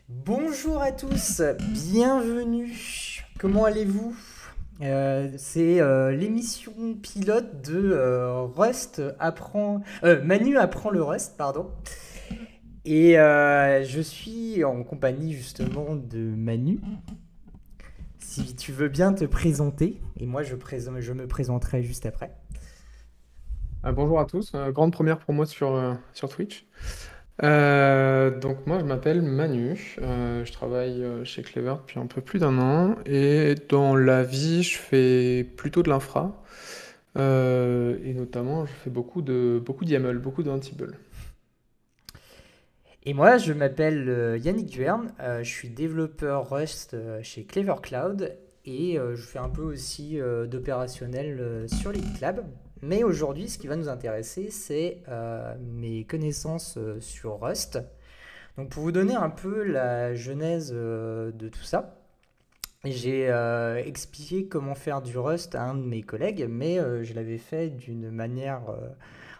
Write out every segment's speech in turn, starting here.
Bonjour à tous, bienvenue. Comment allez-vous? C'est l'émission pilote de Rust apprend, Manu apprend le Rust, pardon. Et je suis en compagnie justement de Manu. Si tu veux bien te présenter, et moi je me présenterai juste après. Bonjour à tous, grande première pour moi sur Twitch. Donc moi je m'appelle Manu, je travaille chez Clever depuis un peu plus d'un an et dans la vie je fais plutôt de l'infra et notamment je fais beaucoup d'YAML, beaucoup d'Ansible. Et moi, je m'appelle Yannick Duerne, je suis développeur Rust chez Clever Cloud et je fais un peu aussi d'opérationnel sur les GitLab. Mais aujourd'hui, ce qui va nous intéresser, c'est mes connaissances sur Rust. Donc pour vous donner un peu la genèse de tout ça, j'ai expliqué comment faire du Rust à un de mes collègues, mais je l'avais fait d'une manière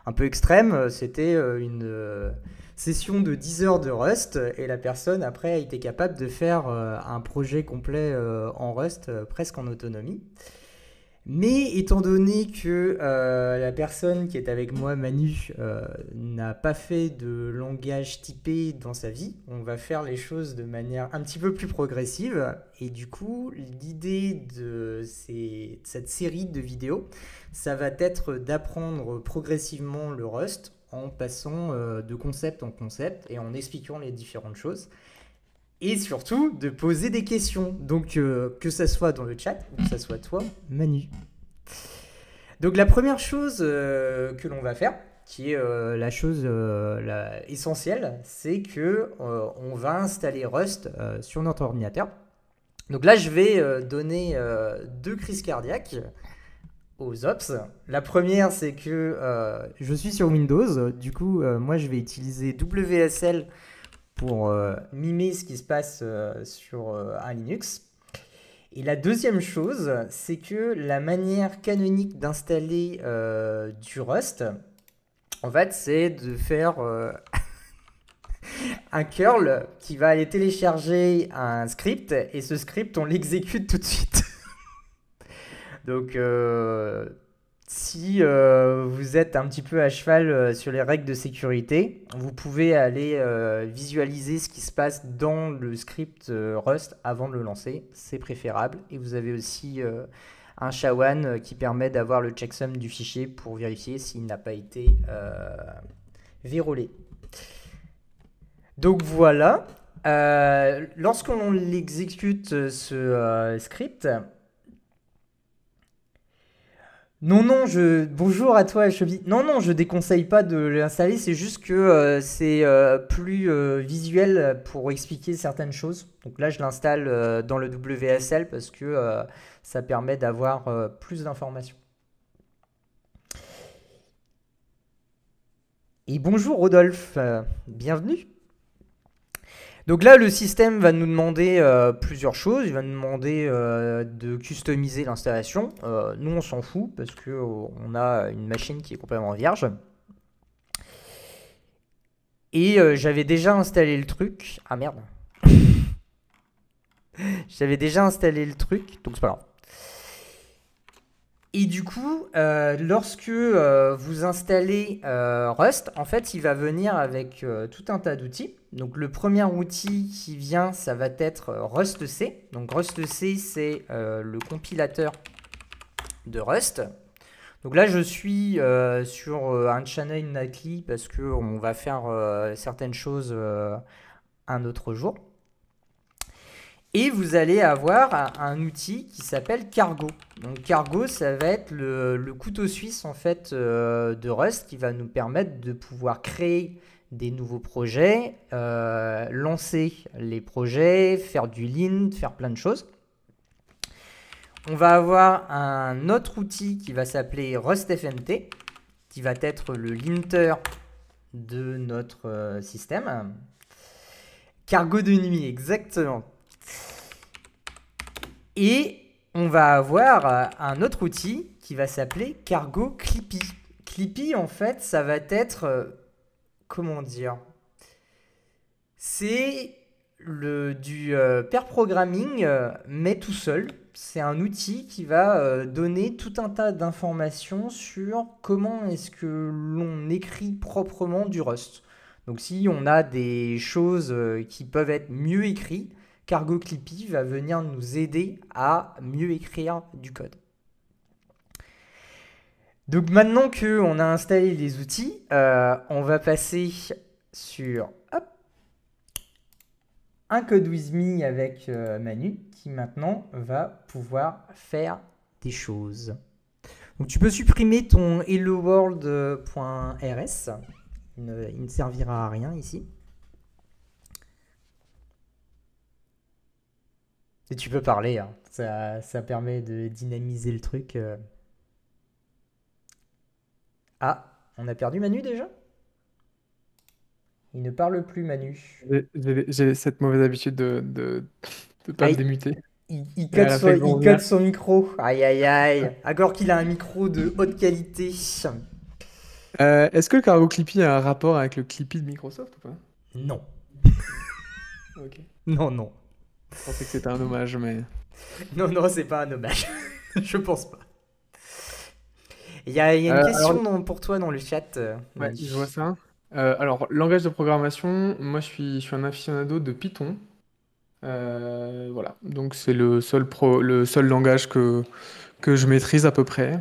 un peu extrême. C'était une session de 10 heures de Rust et la personne après a été capable de faire un projet complet en Rust presque en autonomie. Mais étant donné que la personne qui est avec moi, Manu, n'a pas fait de langage typé dans sa vie, on va faire les choses de manière un petit peu plus progressive. Et du coup, l'idée de cette série de vidéos, ça va être d'apprendre progressivement le Rust en passant de concept en concept et en expliquant les différentes choses et surtout de poser des questions. Donc que ça soit dans le chat ou que ça soit toi, Manu. Donc la première chose que l'on va faire, qui est la chose essentielle, c'est que on va installer Rust sur notre ordinateur. Donc là, je vais donner deux crises cardiaques aux ops. La première, c'est que je suis sur Windows. Du coup, moi, je vais utiliser WSL pour mimer ce qui se passe sur un Linux. Et la deuxième chose, c'est que la manière canonique d'installer du Rust, en fait, c'est de faire un curl qui va aller télécharger un script, et ce script, on l'exécute tout de suite. Donc, si vous êtes un petit peu à cheval sur les règles de sécurité, vous pouvez aller visualiser ce qui se passe dans le script Rust avant de le lancer. C'est préférable. Et vous avez aussi un SHA-1 qui permet d'avoir le checksum du fichier pour vérifier s'il n'a pas été vérolé. Donc voilà. Lorsqu'on l'exécute ce script, non, non, bonjour à toi, Chevy. Non, non, je déconseille pas de l'installer, c'est juste que c'est plus visuel pour expliquer certaines choses. Donc là, je l'installe dans le WSL parce que ça permet d'avoir plus d'informations. Et bonjour Rodolphe, bienvenue. Donc là, le système va nous demander plusieurs choses. Il va nous demander de customiser l'installation. Nous, on s'en fout parce qu'on a une machine qui est complètement vierge. Et j'avais déjà installé le truc. Ah merde. J'avais déjà installé le truc, donc c'est pas grave. Et du coup, lorsque vous installez Rust, en fait, il va venir avec tout un tas d'outils. Donc le premier outil qui vient, ça va être RustC. Donc RustC, c'est le compilateur de Rust. Donc là, je suis sur un channel nightly parce qu'on va faire certaines choses un autre jour. Et vous allez avoir un outil qui s'appelle Cargo. Donc Cargo, ça va être le couteau suisse en fait de Rust qui va nous permettre de pouvoir créer des nouveaux projets, lancer les projets, faire du lint, faire plein de choses. On va avoir un autre outil qui va s'appeler RustFNT, qui va être le linter de notre système. Cargo de nuit, exactement. Et on va avoir un autre outil qui va s'appeler Cargo Clippy. Clippy, en fait, ça va être, comment dire, C'est du pair programming, mais tout seul. C'est un outil qui va donner tout un tas d'informations sur comment est-ce que l'on écrit proprement du Rust. Donc si on a des choses qui peuvent être mieux écrites, Cargo Clippy va venir nous aider à mieux écrire du code. Donc maintenant qu'on a installé les outils, on va passer sur un Code With Me avec Manu qui maintenant va pouvoir faire des choses. Donc tu peux supprimer ton helloworld.rs, il ne servira à rien ici. Et tu peux parler, hein. Ça permet de dynamiser le truc. Ah, on a perdu Manu déjà? Il ne parle plus, Manu. J'ai cette mauvaise habitude de pas Ah, me démuter. il Et elle a fait cut grand son micro. Aïe, aïe, aïe. Alors qu'il a un micro de haute qualité. Est-ce que le Cargo Clippy a un rapport avec le Clippy de Microsoft ou pas? Non. Ok. Non, non. Je pensais que c'était un hommage, mais... Non, non, c'est pas un hommage. Je pense pas. Il y a une Alors, question pour toi dans le chat. ouais, Manu. je vois ça. Alors, langage de programmation, moi je suis un aficionado de Python. Voilà, donc c'est le seul langage que je maîtrise à peu près,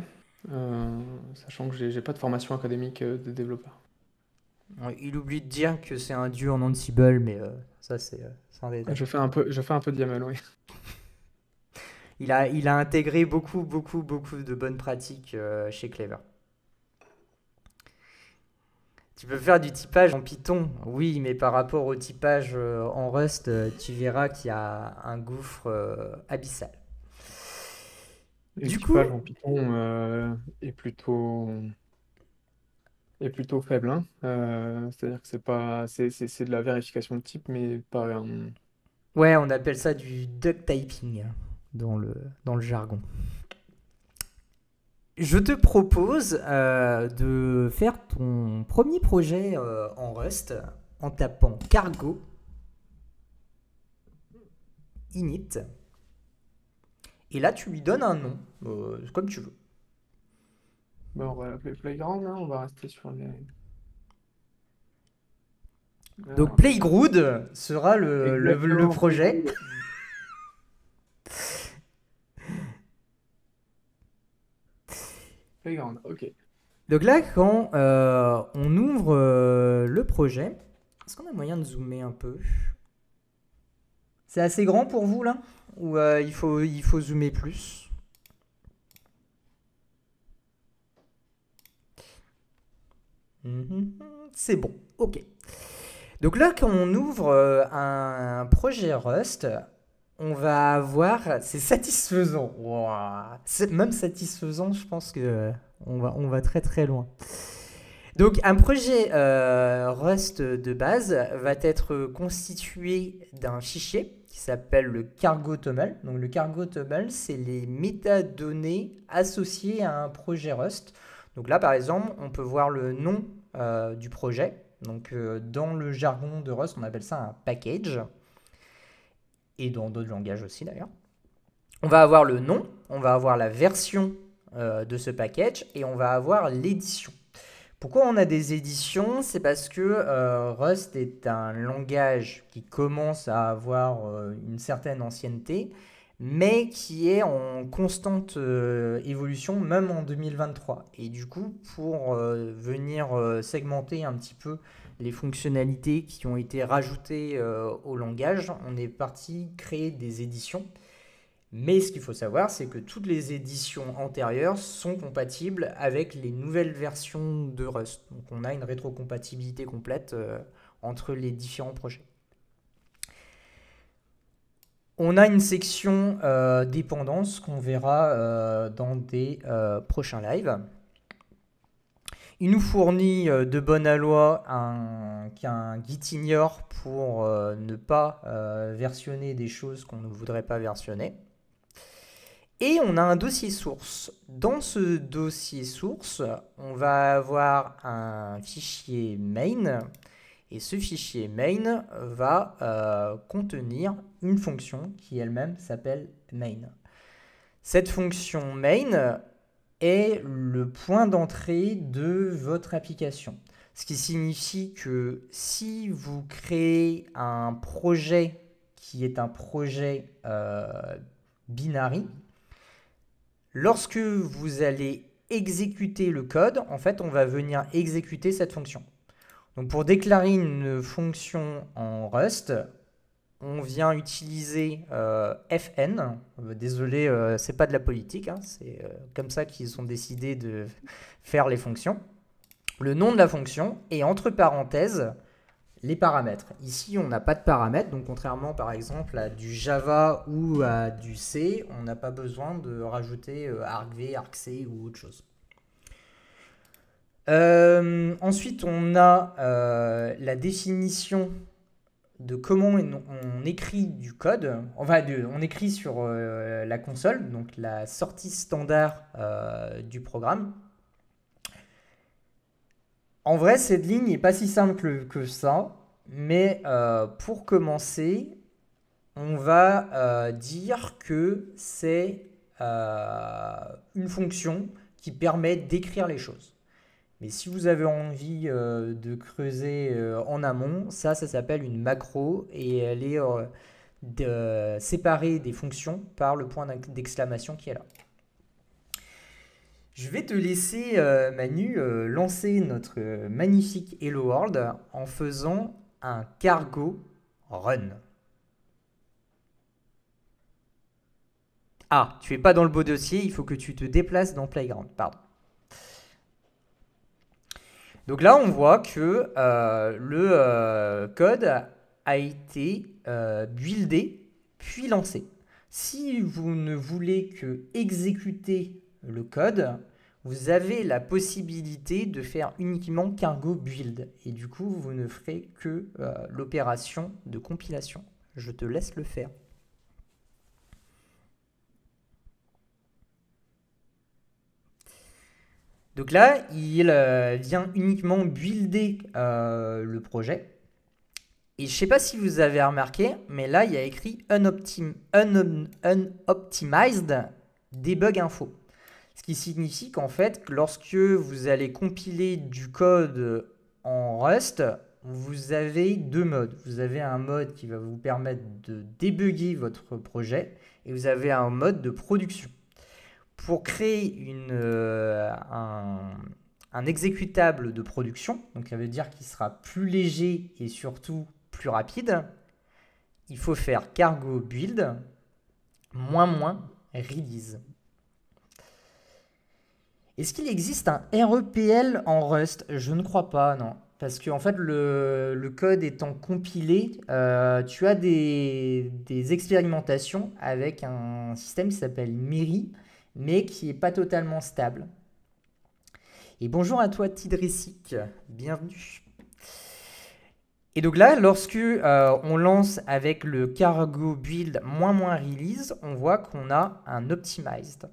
sachant que j'ai pas de formation académique de développeur. Ouais, il oublie de dire que c'est un dieu en Ansible, mais ça, c'est un détail. Je fais un peu de YAML, oui. Il a intégré beaucoup de bonnes pratiques chez Clever. Tu peux faire du typage en Python, oui, mais par rapport au typage en Rust, tu verras qu'il y a un gouffre abyssal. Et le Du coup, typage en Python est plutôt faible, hein. C'est-à-dire que c'est pas, c'est de la vérification de type, mais pas un... ouais, on appelle ça du duck typing dans le jargon. Je te propose de faire ton premier projet en Rust en tapant cargo init. Et là, tu lui donnes un nom, comme tu veux. Bon, on va l'appeler Playground, hein, on va rester sur les... Donc Playground sera le projet. Playground, ok. Donc là, quand on ouvre le projet, est-ce qu'on a moyen de zoomer un peu? C'est assez grand pour vous là? Ou il faut zoomer plus? C'est bon, ok. Donc là, quand on ouvre un projet Rust, on va avoir... C'est satisfaisant. Wow. Même satisfaisant, je pense que on va très très loin. Donc un projet Rust de base va être constitué d'un fichier qui s'appelle le cargo toml. Donc le cargo toml, c'est les métadonnées associées à un projet Rust. Donc là, par exemple, on peut voir le nom du projet. Donc dans le jargon de Rust, on appelle ça un package. Et dans d'autres langages aussi d'ailleurs. On va avoir le nom, on va avoir la version de ce package et on va avoir l'édition. Pourquoi on a des éditions? C'est parce que Rust est un langage qui commence à avoir une certaine ancienneté, mais qui est en constante évolution, même en 2023. Et du coup, pour venir segmenter un petit peu les fonctionnalités qui ont été rajoutées au langage, on est parti créer des éditions. Mais ce qu'il faut savoir, c'est que toutes les éditions antérieures sont compatibles avec les nouvelles versions de Rust. Donc on a une rétrocompatibilité complète entre les différents projets. On a une section dépendance qu'on verra dans des prochains lives. Il nous fournit de bonne loi un gitignore pour ne pas versionner des choses qu'on ne voudrait pas versionner. Et on a un dossier source. Dans ce dossier source, on va avoir un fichier main Et ce fichier main va contenir une fonction qui elle-même s'appelle main. Cette fonction main est le point d'entrée de votre application. Ce qui signifie que si vous créez un projet qui est un projet binary, lorsque vous allez exécuter le code, en fait, on va venir exécuter cette fonction. Donc pour déclarer une fonction en Rust, on vient utiliser fn. Désolé, c'est pas de la politique, hein, c'est comme ça qu'ils ont décidé de faire les fonctions. Le nom de la fonction et entre parenthèses les paramètres. Ici, on n'a pas de paramètres, donc contrairement par exemple à du Java ou à du C, on n'a pas besoin de rajouter argv, argc ou autre chose. Ensuite, on a la définition de comment on écrit du code. Enfin, on écrit sur la console, donc la sortie standard du programme. En vrai, cette ligne n'est pas si simple que ça, mais pour commencer, on va dire que c'est une fonction qui permet d'écrire les choses. Mais si vous avez envie de creuser en amont, ça s'appelle une macro et elle est séparée des fonctions par le point d'exclamation qui est là. Je vais te laisser, Manu, lancer notre magnifique Hello World en faisant un cargo run. Ah, tu n'es pas dans le beau dossier, il faut que tu te déplaces dans Playground, pardon. Donc là, on voit que le code a été buildé puis lancé. Si vous ne voulez que exécuter le code, vous avez la possibilité de faire uniquement cargo build. Et du coup, vous ne ferez que l'opération de compilation. Je te laisse le faire. Donc là, il vient uniquement builder le projet. Et je ne sais pas si vous avez remarqué, mais là, il y a écrit unoptimized debug info. Ce qui signifie qu'en fait, lorsque vous allez compiler du code en Rust, vous avez deux modes. Vous avez un mode qui va vous permettre de débugger votre projet et vous avez un mode de production. Pour créer un exécutable de production, donc ça veut dire qu'il sera plus léger et surtout plus rapide, il faut faire cargo build -release. Est-ce qu'il existe un REPL en Rust? Je ne crois pas, non. Parce que en fait, le code étant compilé, tu as des expérimentations avec un système qui s'appelle Miri, mais qui n'est pas totalement stable. Et bonjour à toi Tidressic, bienvenue. Et donc là, lorsque on lance avec le cargo build -release, on voit qu'on a un optimized.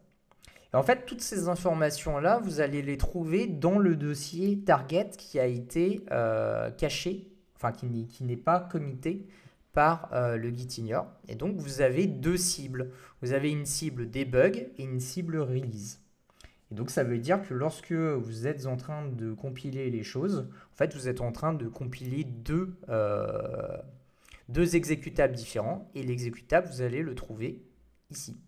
Et en fait, toutes ces informations-là, vous allez les trouver dans le dossier target qui a été caché, enfin qui n'est pas commité par le Gitignore. Et donc, vous avez deux cibles. Vous avez une cible debug et une cible release. Et donc, ça veut dire que lorsque vous êtes en train de compiler les choses, en fait, vous êtes en train de compiler deux exécutables différents. Et l'exécutable, vous allez le trouver ici.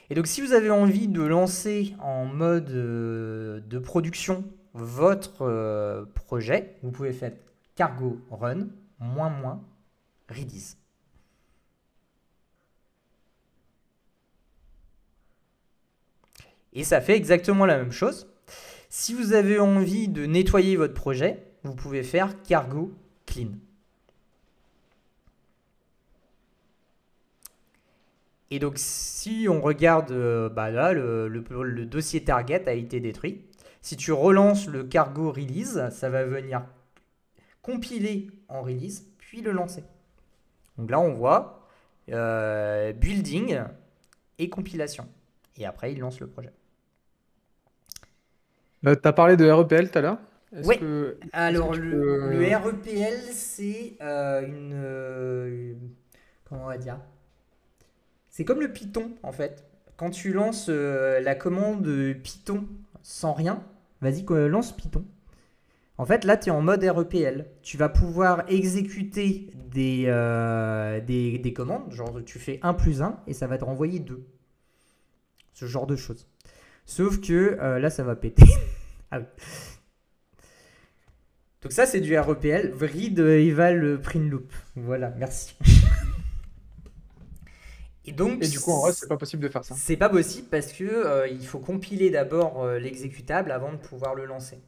Et donc, si vous avez envie de lancer en mode de production votre projet, vous pouvez faire cargo run -release. Et ça fait exactement la même chose. Si vous avez envie de nettoyer votre projet, vous pouvez faire cargo clean. Et donc, si on regarde, là, le dossier target a été détruit. Si tu relances le cargo release, ça va venir compiler en release, puis le lancer. Donc là, on voit building et compilation. Et après, il lance le projet. Tu as parlé de REPL tout à l'heure. Est-ce Ouais, que, est-ce que alors tu le peux... REPL, c'est comment on va dire? C'est comme le Python, en fait. Quand tu lances la commande Python sans rien, vas-y, lance Python. En fait, là, tu es en mode REPL. Tu vas pouvoir exécuter des commandes, genre tu fais un plus un et ça va te renvoyer 2. Ce genre de choses. Sauf que là, ça va péter. Ah oui. Donc ça, c'est du REPL. Read, eval, print loop. Voilà, merci. Et donc, Et du coup, en Rust, c'est pas possible de faire ça. c'est pas possible parce que il faut compiler d'abord l'exécutable avant de pouvoir le lancer.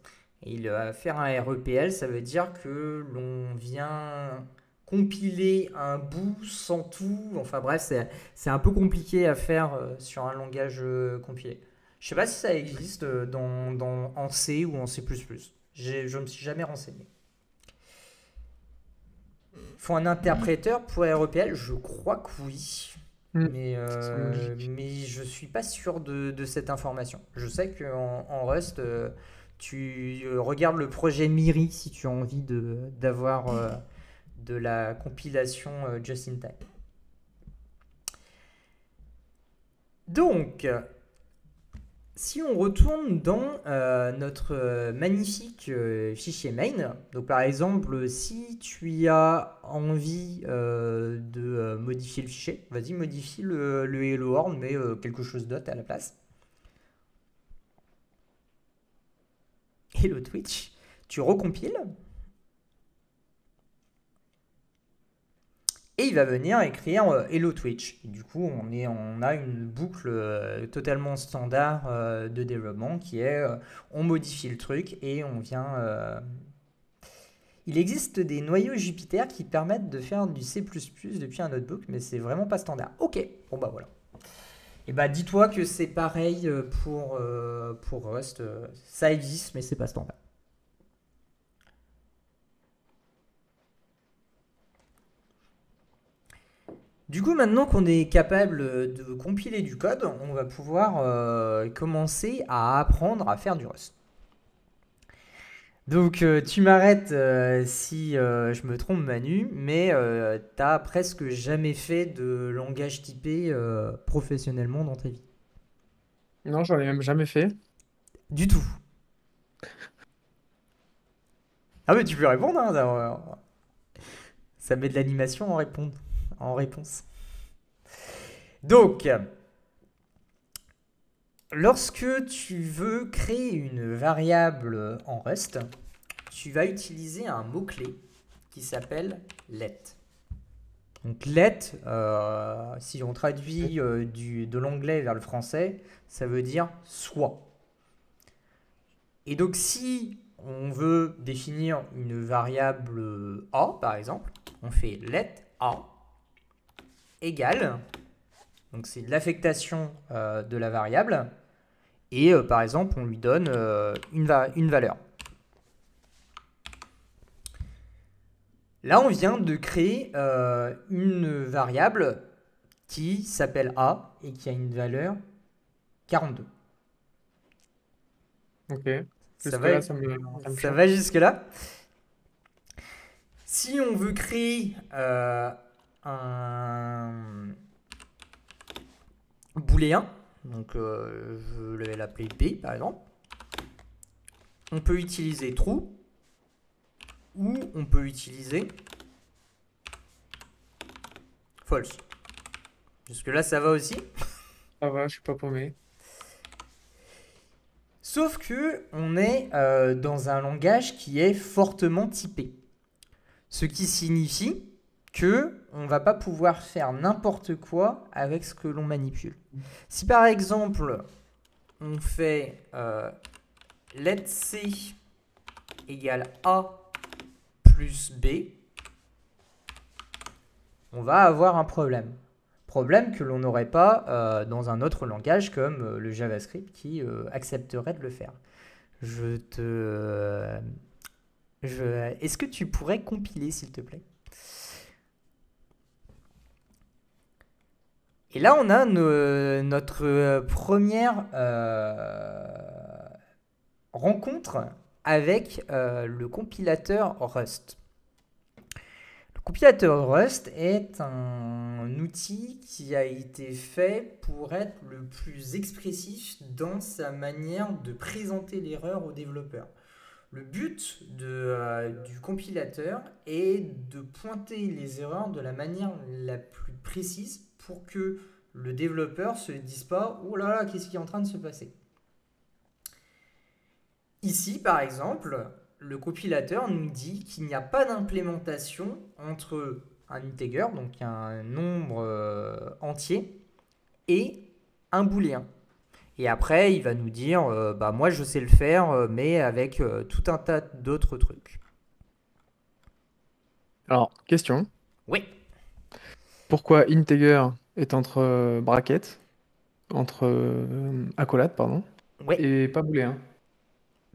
Et faire un REPL, ça veut dire que l'on vient compiler un bout sans tout. Enfin bref, c'est un peu compliqué à faire sur un langage compilé. Je sais pas si ça existe en C ou en C++. Je me suis jamais renseigné. Faut un interpréteur pour REPL? Je crois que oui. Hmm, Mais, ça semble logique. mais je suis pas sûr de cette information. Je sais qu'en Rust, tu regardes le projet Miri si tu as envie d'avoir de la compilation just in time. Donc, si on retourne dans notre magnifique fichier main, donc par exemple, si tu as envie de modifier le fichier, vas-y, modifie le hello world, mais quelque chose d'autre à la place. Hello Twitch, tu recompiles, et il va venir écrire Hello Twitch. Et du coup, on a une boucle totalement standard de développement qui est on modifie le truc et on vient. Il existe des noyaux Jupyter qui permettent de faire du C++ depuis un notebook, mais c'est vraiment pas standard. Ok, bon bah voilà. Et bah dis-toi que c'est pareil pour Rust. Ça existe, mais c'est pas standard. Du coup, maintenant qu'on est capable de compiler du code, on va pouvoir commencer à apprendre à faire du Rust. Donc, tu m'arrêtes si je me trompe, Manu, mais t'as presque jamais fait de langage typé professionnellement dans ta vie. Non, j'en ai même jamais fait. Du tout. Ah, mais tu peux répondre, hein, ça met de l'animation en réponse. Donc, lorsque tu veux créer une variable en Rust, tu vas utiliser un mot-clé qui s'appelle let. Donc let, si on traduit de l'anglais vers le français, ça veut dire soit. Et donc si on veut définir une variable a, par exemple, on fait let a égale, donc c'est l'affectation de la variable, et par exemple on lui donne une valeur. Là, on vient de créer une variable qui s'appelle A et qui a une valeur 42. Ok. Ça va, Jusque-là, ça me ça choque. va jusque-là. Si on veut créer un booléen, donc je vais l'appeler B par exemple, on peut utiliser true ou on peut utiliser false. Jusque-là, ça va aussi. Ça va, je suis pas paumé. Sauf que on est dans un langage qui est fortement typé. Ce qui signifie que on va pas pouvoir faire n'importe quoi avec ce que l'on manipule. Si par exemple, on fait let C égale A plus B, on va avoir un problème. Problème que l'on n'aurait pas dans un autre langage comme le JavaScript qui accepterait de le faire. Est-ce que tu pourrais compiler, s'il te plaît? Et là, on a notre première rencontre avec le compilateur Rust. Le compilateur Rust est un outil qui a été fait pour être le plus expressif dans sa manière de présenter l'erreur aux développeurs. Le but du compilateur est de pointer les erreurs de la manière la plus précise pour que le développeur ne se dise pas « Oh là là, qu'est-ce qui est en train de se passer ?» Ici, par exemple, le compilateur nous dit qu'il n'y a pas d'implémentation entre un integer, donc un nombre entier, et un booléen. Et après, il va nous dire moi je sais le faire, mais avec tout un tas d'autres trucs. Alors, question. Oui. Pourquoi integer est entre brackets, entre accolades, pardon, Oui. et pas booléen?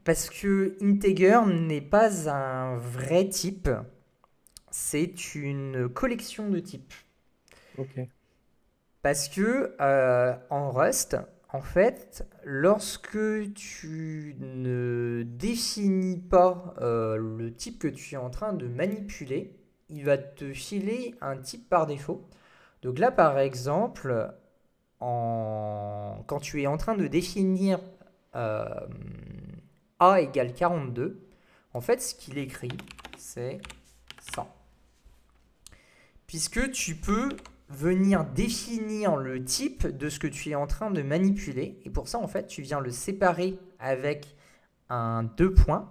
Parce que integer n'est pas un vrai type, c'est une collection de types. Ok. Parce que en Rust, en fait, lorsque tu ne définis pas le type que tu es en train de manipuler, il va te filer un type par défaut. Donc là, par exemple, quand tu es en train de définir A égale 42, en fait, ce qu'il écrit, c'est ça. Puisque tu peux venir définir le type de ce que tu es en train de manipuler. Et pour ça, en fait, tu viens le séparer avec un 2 points,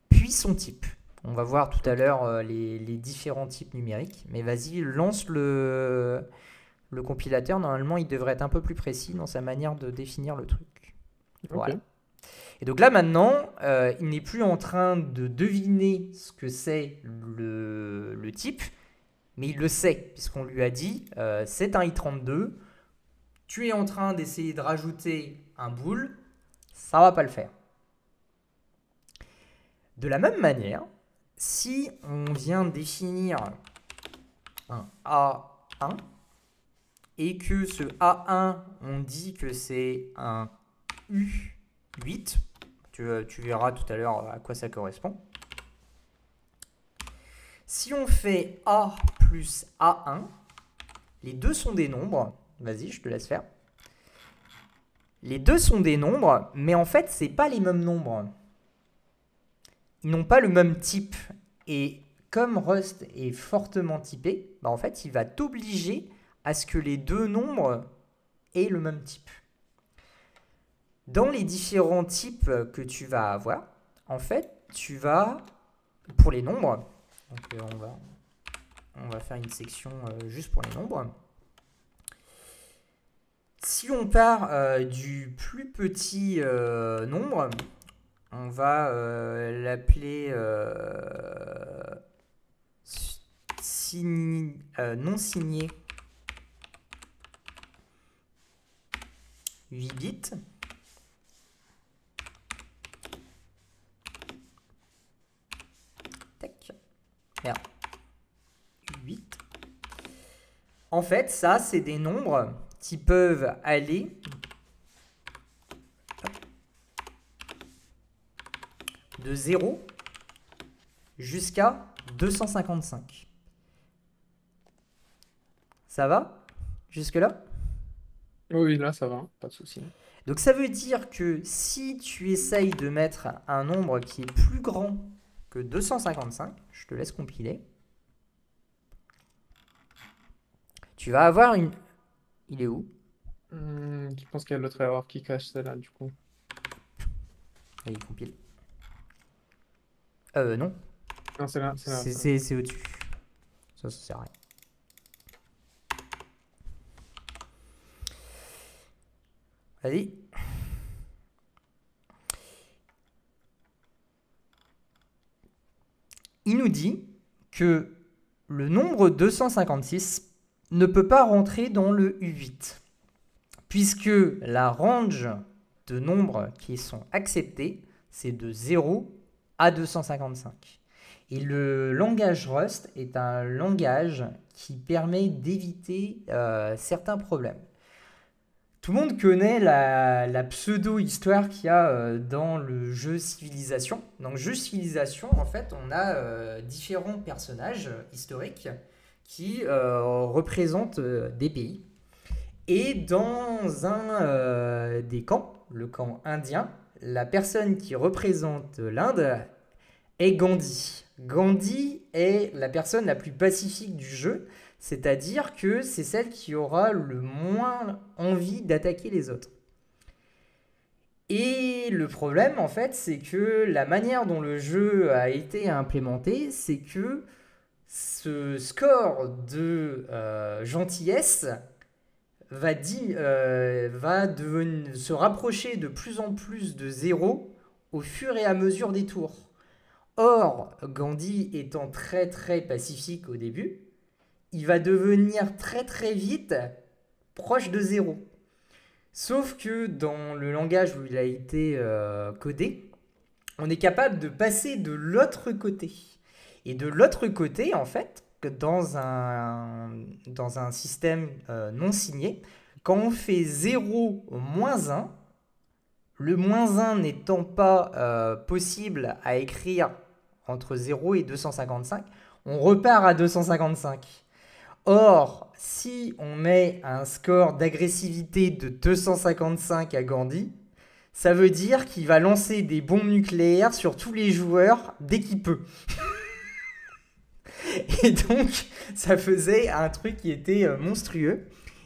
puis son type. On va voir tout à l'heure les différents types numériques. Mais vas-y, lance le compilateur. Normalement, il devrait être un peu plus précis dans sa manière de définir le truc. Voilà. Ok. Et donc là, maintenant, il n'est plus en train de deviner ce que c'est le type, mais il le sait, puisqu'on lui a dit c'est un i32, tu es en train d'essayer de rajouter un bool, ça va pas le faire. De la même manière, si on vient définir un A1 et que ce A1, on dit que c'est un U8, tu verras tout à l'heure à quoi ça correspond. Si on fait A plus A1, les deux sont des nombres. Vas-y, je te laisse faire. Les deux sont des nombres, mais en fait, ce n'est pas les mêmes nombres. Ils n'ont pas le même type. Et comme Rust est fortement typé, en fait, il va t'obliger à ce que les deux nombres aient le même type. Dans les différents types que tu vas avoir, en fait, tu vas, pour les nombres, donc on va faire une section juste pour les nombres. Si on part du plus petit nombre, on va l'appeler non signé 8 bits. Tac. Merde. 8. En fait, ça, c'est des nombres qui peuvent aller de 0 jusqu'à 255. Ça va jusque-là? Oui, là, ça va, pas de souci. Donc ça veut dire que si tu essayes de mettre un nombre qui est plus grand que 255, je te laisse compiler, tu vas avoir une... Il est où? Je pense qu'il y a l'autre erreur qui cache celle-là, du coup. Il compile. Non. Non, c'est là. C'est au-dessus. Ça sert à rien. Vas-y. Il nous dit que le nombre 256 ne peut pas rentrer dans le U8, puisque la range de nombres qui sont acceptés, c'est de 0 à 255. Et le langage Rust est un langage qui permet d'éviter certains problèmes. Tout le monde connaît la pseudo-histoire qu'il y a dans le jeu Civilisation. Dans le jeu Civilisation, en fait, on a différents personnages historiques qui représentent des pays. Et dans un des camps, le camp indien, la personne qui représente l'Inde est Gandhi. Gandhi est la personne la plus pacifique du jeu, c'est-à-dire que c'est celle qui aura le moins envie d'attaquer les autres. Et le problème, en fait, c'est que la manière dont le jeu a été implémenté, c'est que ce score de gentillesse va se rapprocher de plus en plus de zéro au fur et à mesure des tours. Or, Gandhi étant très très pacifique au début, il va devenir très très vite proche de zéro. Sauf que dans le langage où il a été codé, on est capable de passer de l'autre côté. Et de l'autre côté, en fait, dans un système non signé, quand on fait 0 moins 1, le moins 1 n'étant pas possible à écrire entre 0 et 255, on repart à 255. Or, si on met un score d'agressivité de 255 à Gandhi, ça veut dire qu'il va lancer des bombes nucléaires sur tous les joueurs dès qu'il peut. Et donc, ça faisait un truc qui était monstrueux.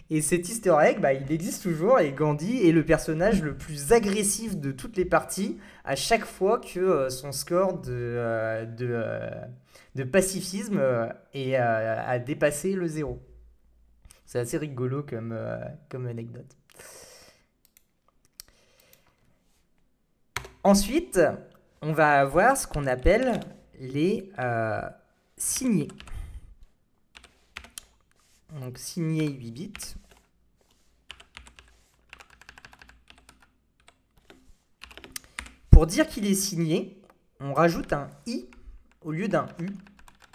Et cet easter egg, il existe toujours, et Gandhi est le personnage le plus agressif de toutes les parties à chaque fois que son score de pacifisme a dépassé le zéro. C'est assez rigolo comme anecdote. Ensuite, on va avoir ce qu'on appelle les signés. Donc signé 8 bits. Pour dire qu'il est signé, on rajoute un i au lieu d'un u.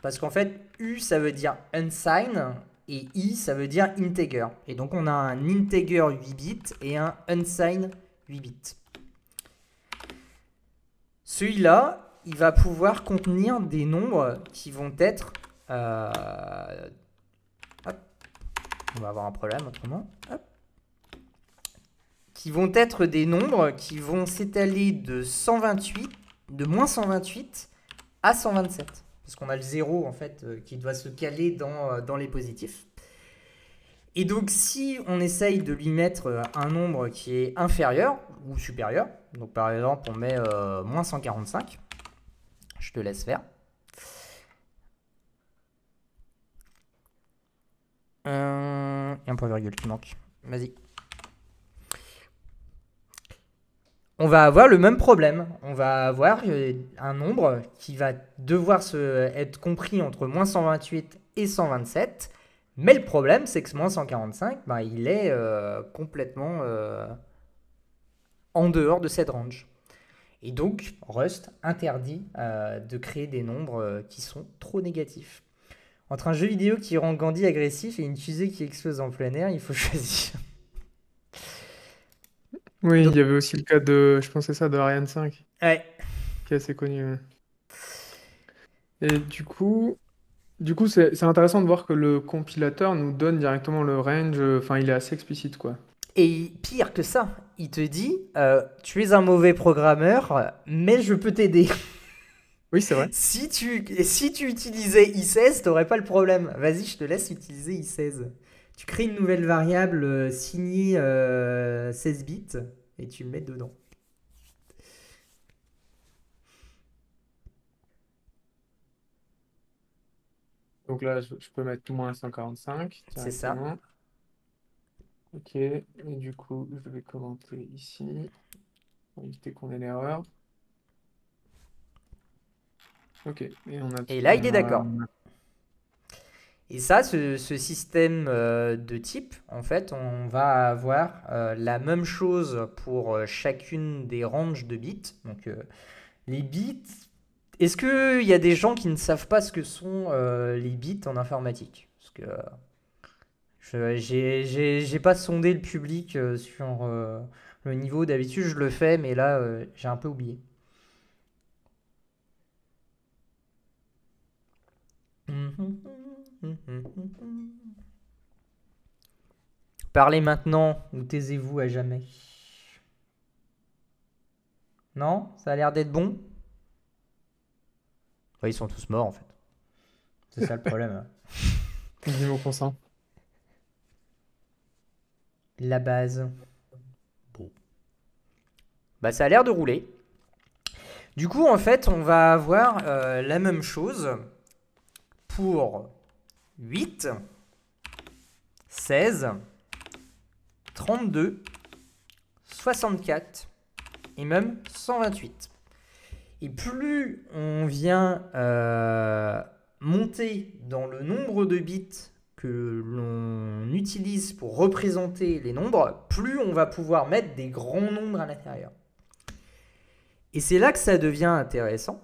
Parce qu'en fait, u ça veut dire unsigned et i ça veut dire integer. Et donc on a un integer 8 bits et un unsigned 8 bits. Celui-là, il va pouvoir contenir des nombres qui vont être... on va avoir un problème autrement. Hop. Qui vont être des nombres qui vont s'étaler de moins 128 à 127. Parce qu'on a le 0 en fait qui doit se caler dans les positifs. Et donc si on essaye de lui mettre un nombre qui est inférieur ou supérieur, donc par exemple on met moins 145, je te laisse faire. Il y a un point virgule qui manque. Vas-y. On va avoir le même problème. On va avoir un nombre qui va devoir être compris entre moins 128 et 127. Mais le problème, c'est que ce moins 145, il est complètement en dehors de cette range. Et donc, Rust interdit de créer des nombres qui sont trop négatifs. Entre un jeu vidéo qui rend Gandhi agressif et une fusée qui explose en plein air, il faut choisir. Oui, Donc- il y avait aussi le cas de, je pensais ça, de Ariane 5, Ouais. qui est assez connu. Ouais. Et du coup, c'est intéressant de voir que le compilateur nous donne directement le range. Enfin, il est assez explicite, quoi. Et pire que ça, il te dit tu es un mauvais programmeur, mais je peux t'aider. Oui, c'est vrai. Si tu utilisais i16, t'aurais pas le problème. Vas-y, je te laisse utiliser i16. Tu crées une nouvelle variable signée 16 bits et tu le mets dedans. Donc là, je peux mettre moins 145 C'est ça. directement. Ok, et du coup, je vais commenter ici pour éviter qu'on ait l'erreur. Ok, Et là, il est d'accord. Et ça, ce système de type, en fait, on va avoir la même chose pour chacune des ranges de bits. Donc, les bits. Est-ce qu'il y a des gens qui ne savent pas ce que sont les bits en informatique? Parce que J'ai pas sondé le public sur le niveau. D'habitude, je le fais, mais là, j'ai un peu oublié. Parlez maintenant ou taisez-vous à jamais. Non? Ça a l'air d'être bon? Ouais, ils sont tous morts en fait. C'est ça le problème. Hein. Dis-moi consent. La base. Bon. Bah ça a l'air de rouler. Du coup, en fait, on va avoir la même chose pour 8, 16, 32, 64 et même 128. Et plus on vient monter dans le nombre de bits que l'on utilise pour représenter les nombres, plus on va pouvoir mettre des grands nombres à l'intérieur. Et c'est là que ça devient intéressant,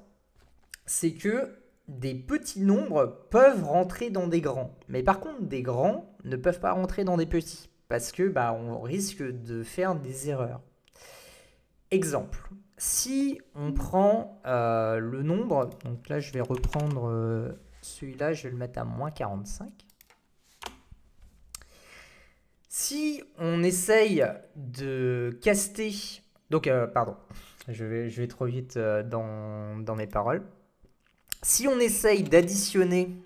c'est que des petits nombres peuvent rentrer dans des grands. Mais par contre, des grands ne peuvent pas rentrer dans des petits, parce que on risque de faire des erreurs. Exemple, si on prend le nombre, donc là je vais reprendre celui-là, je vais le mettre à moins 45. Si on essaye de caster, donc pardon, je vais trop vite dans mes paroles. Si on essaye d'additionner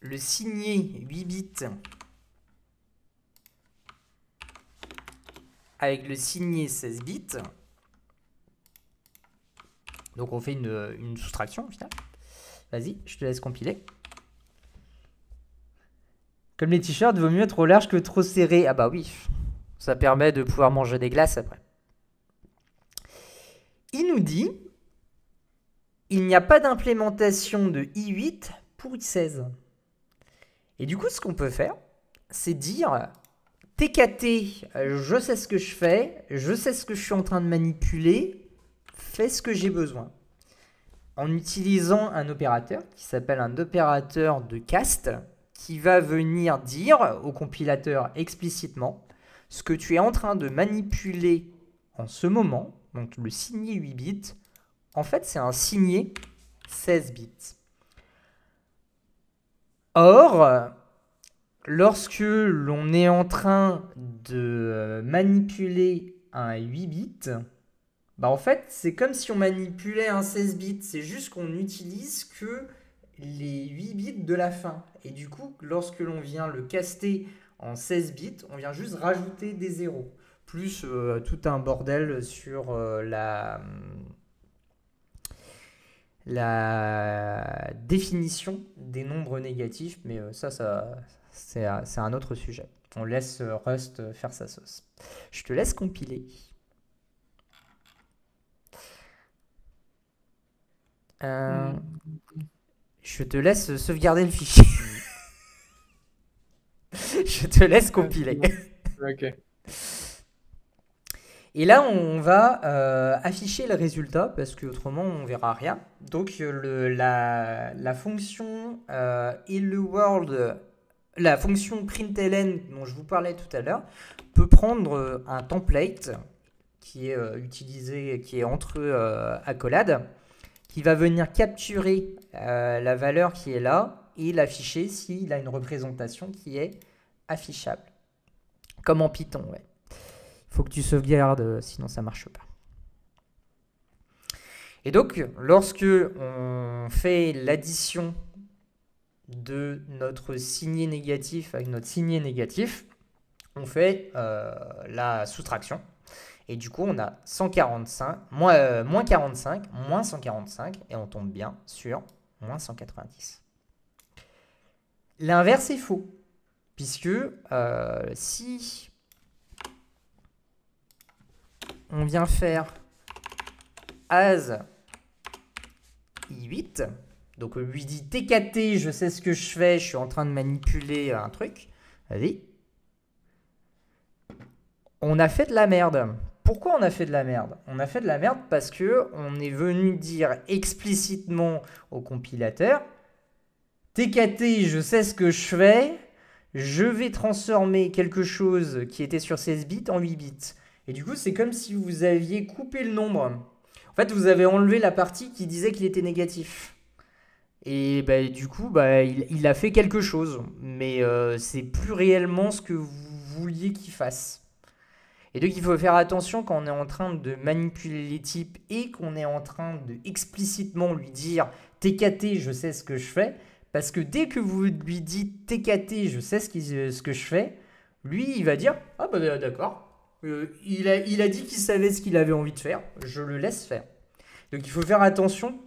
le signé 8 bits avec le signé 16 bits, donc on fait une soustraction au final. Vas-y, je te laisse compiler. Comme les t-shirts, vaut mieux être trop large que trop serré. Ah bah oui, ça permet de pouvoir manger des glaces après. Il nous dit, il n'y a pas d'implémentation de i8 pour i16. Et du coup, ce qu'on peut faire, c'est dire, TKT, je sais ce que je fais, je sais ce que je suis en train de manipuler, fais ce que j'ai besoin. En utilisant un opérateur qui s'appelle un opérateur de cast, qui va venir dire au compilateur explicitement ce que tu es en train de manipuler en ce moment, donc le signé 8 bits, en fait c'est un signé 16 bits. Or, lorsque l'on est en train de manipuler un 8 bits, en fait c'est comme si on manipulait un 16 bits, c'est juste qu'on n'utilise que les 8 bits de la fin. Et du coup, lorsque l'on vient le caster en 16 bits, on vient juste rajouter des zéros. Plus tout un bordel sur la définition des nombres négatifs. Mais ça c'est un autre sujet. On laisse Rust faire sa sauce. Je te laisse compiler. Je te laisse sauvegarder le fichier. Je te laisse compiler. Ok. Et là, on va afficher le résultat parce qu'autrement, on verra rien. Donc, la fonction hello world, la fonction println dont je vous parlais tout à l'heure, peut prendre un template qui est utilisé, qui est entre accolades, qui va venir capturer la valeur qui est là et l'afficher s'il a une représentation qui est affichable. Comme en Python, ouais. Il faut que tu sauvegardes, sinon ça ne marche pas. Et donc, lorsque on fait l'addition de notre signé négatif avec notre signé négatif, on fait la soustraction. Et du coup, on a 145, moins 45, moins 145, et on tombe bien sur moins 190. L'inverse est faux, puisque si on vient faire as i8, donc on lui dit TKT, je sais ce que je fais, je suis en train de manipuler un truc, vas-y. On a fait de la merde. Pourquoi on a fait de la merde? On a fait de la merde parce qu'on est venu dire explicitement au compilateur TKT, je sais ce que je fais. Je vais transformer quelque chose qui était sur 16 bits en 8 bits. Et du coup, c'est comme si vous aviez coupé le nombre. En fait, vous avez enlevé la partie qui disait qu'il était négatif. Et bah, du coup, bah, il a fait quelque chose. Mais c'est plus réellement ce que vous vouliez qu'il fasse. Et donc, il faut faire attention quand on est en train de manipuler les types et qu'on est en train de explicitement lui dire TKT, je sais ce que je fais. Parce que dès que vous lui dites TKT, je sais ce que je fais, lui, il va dire ah bah d'accord. Il a dit qu'il savait ce qu'il avait envie de faire. Je le laisse faire. Donc, il faut faire attention.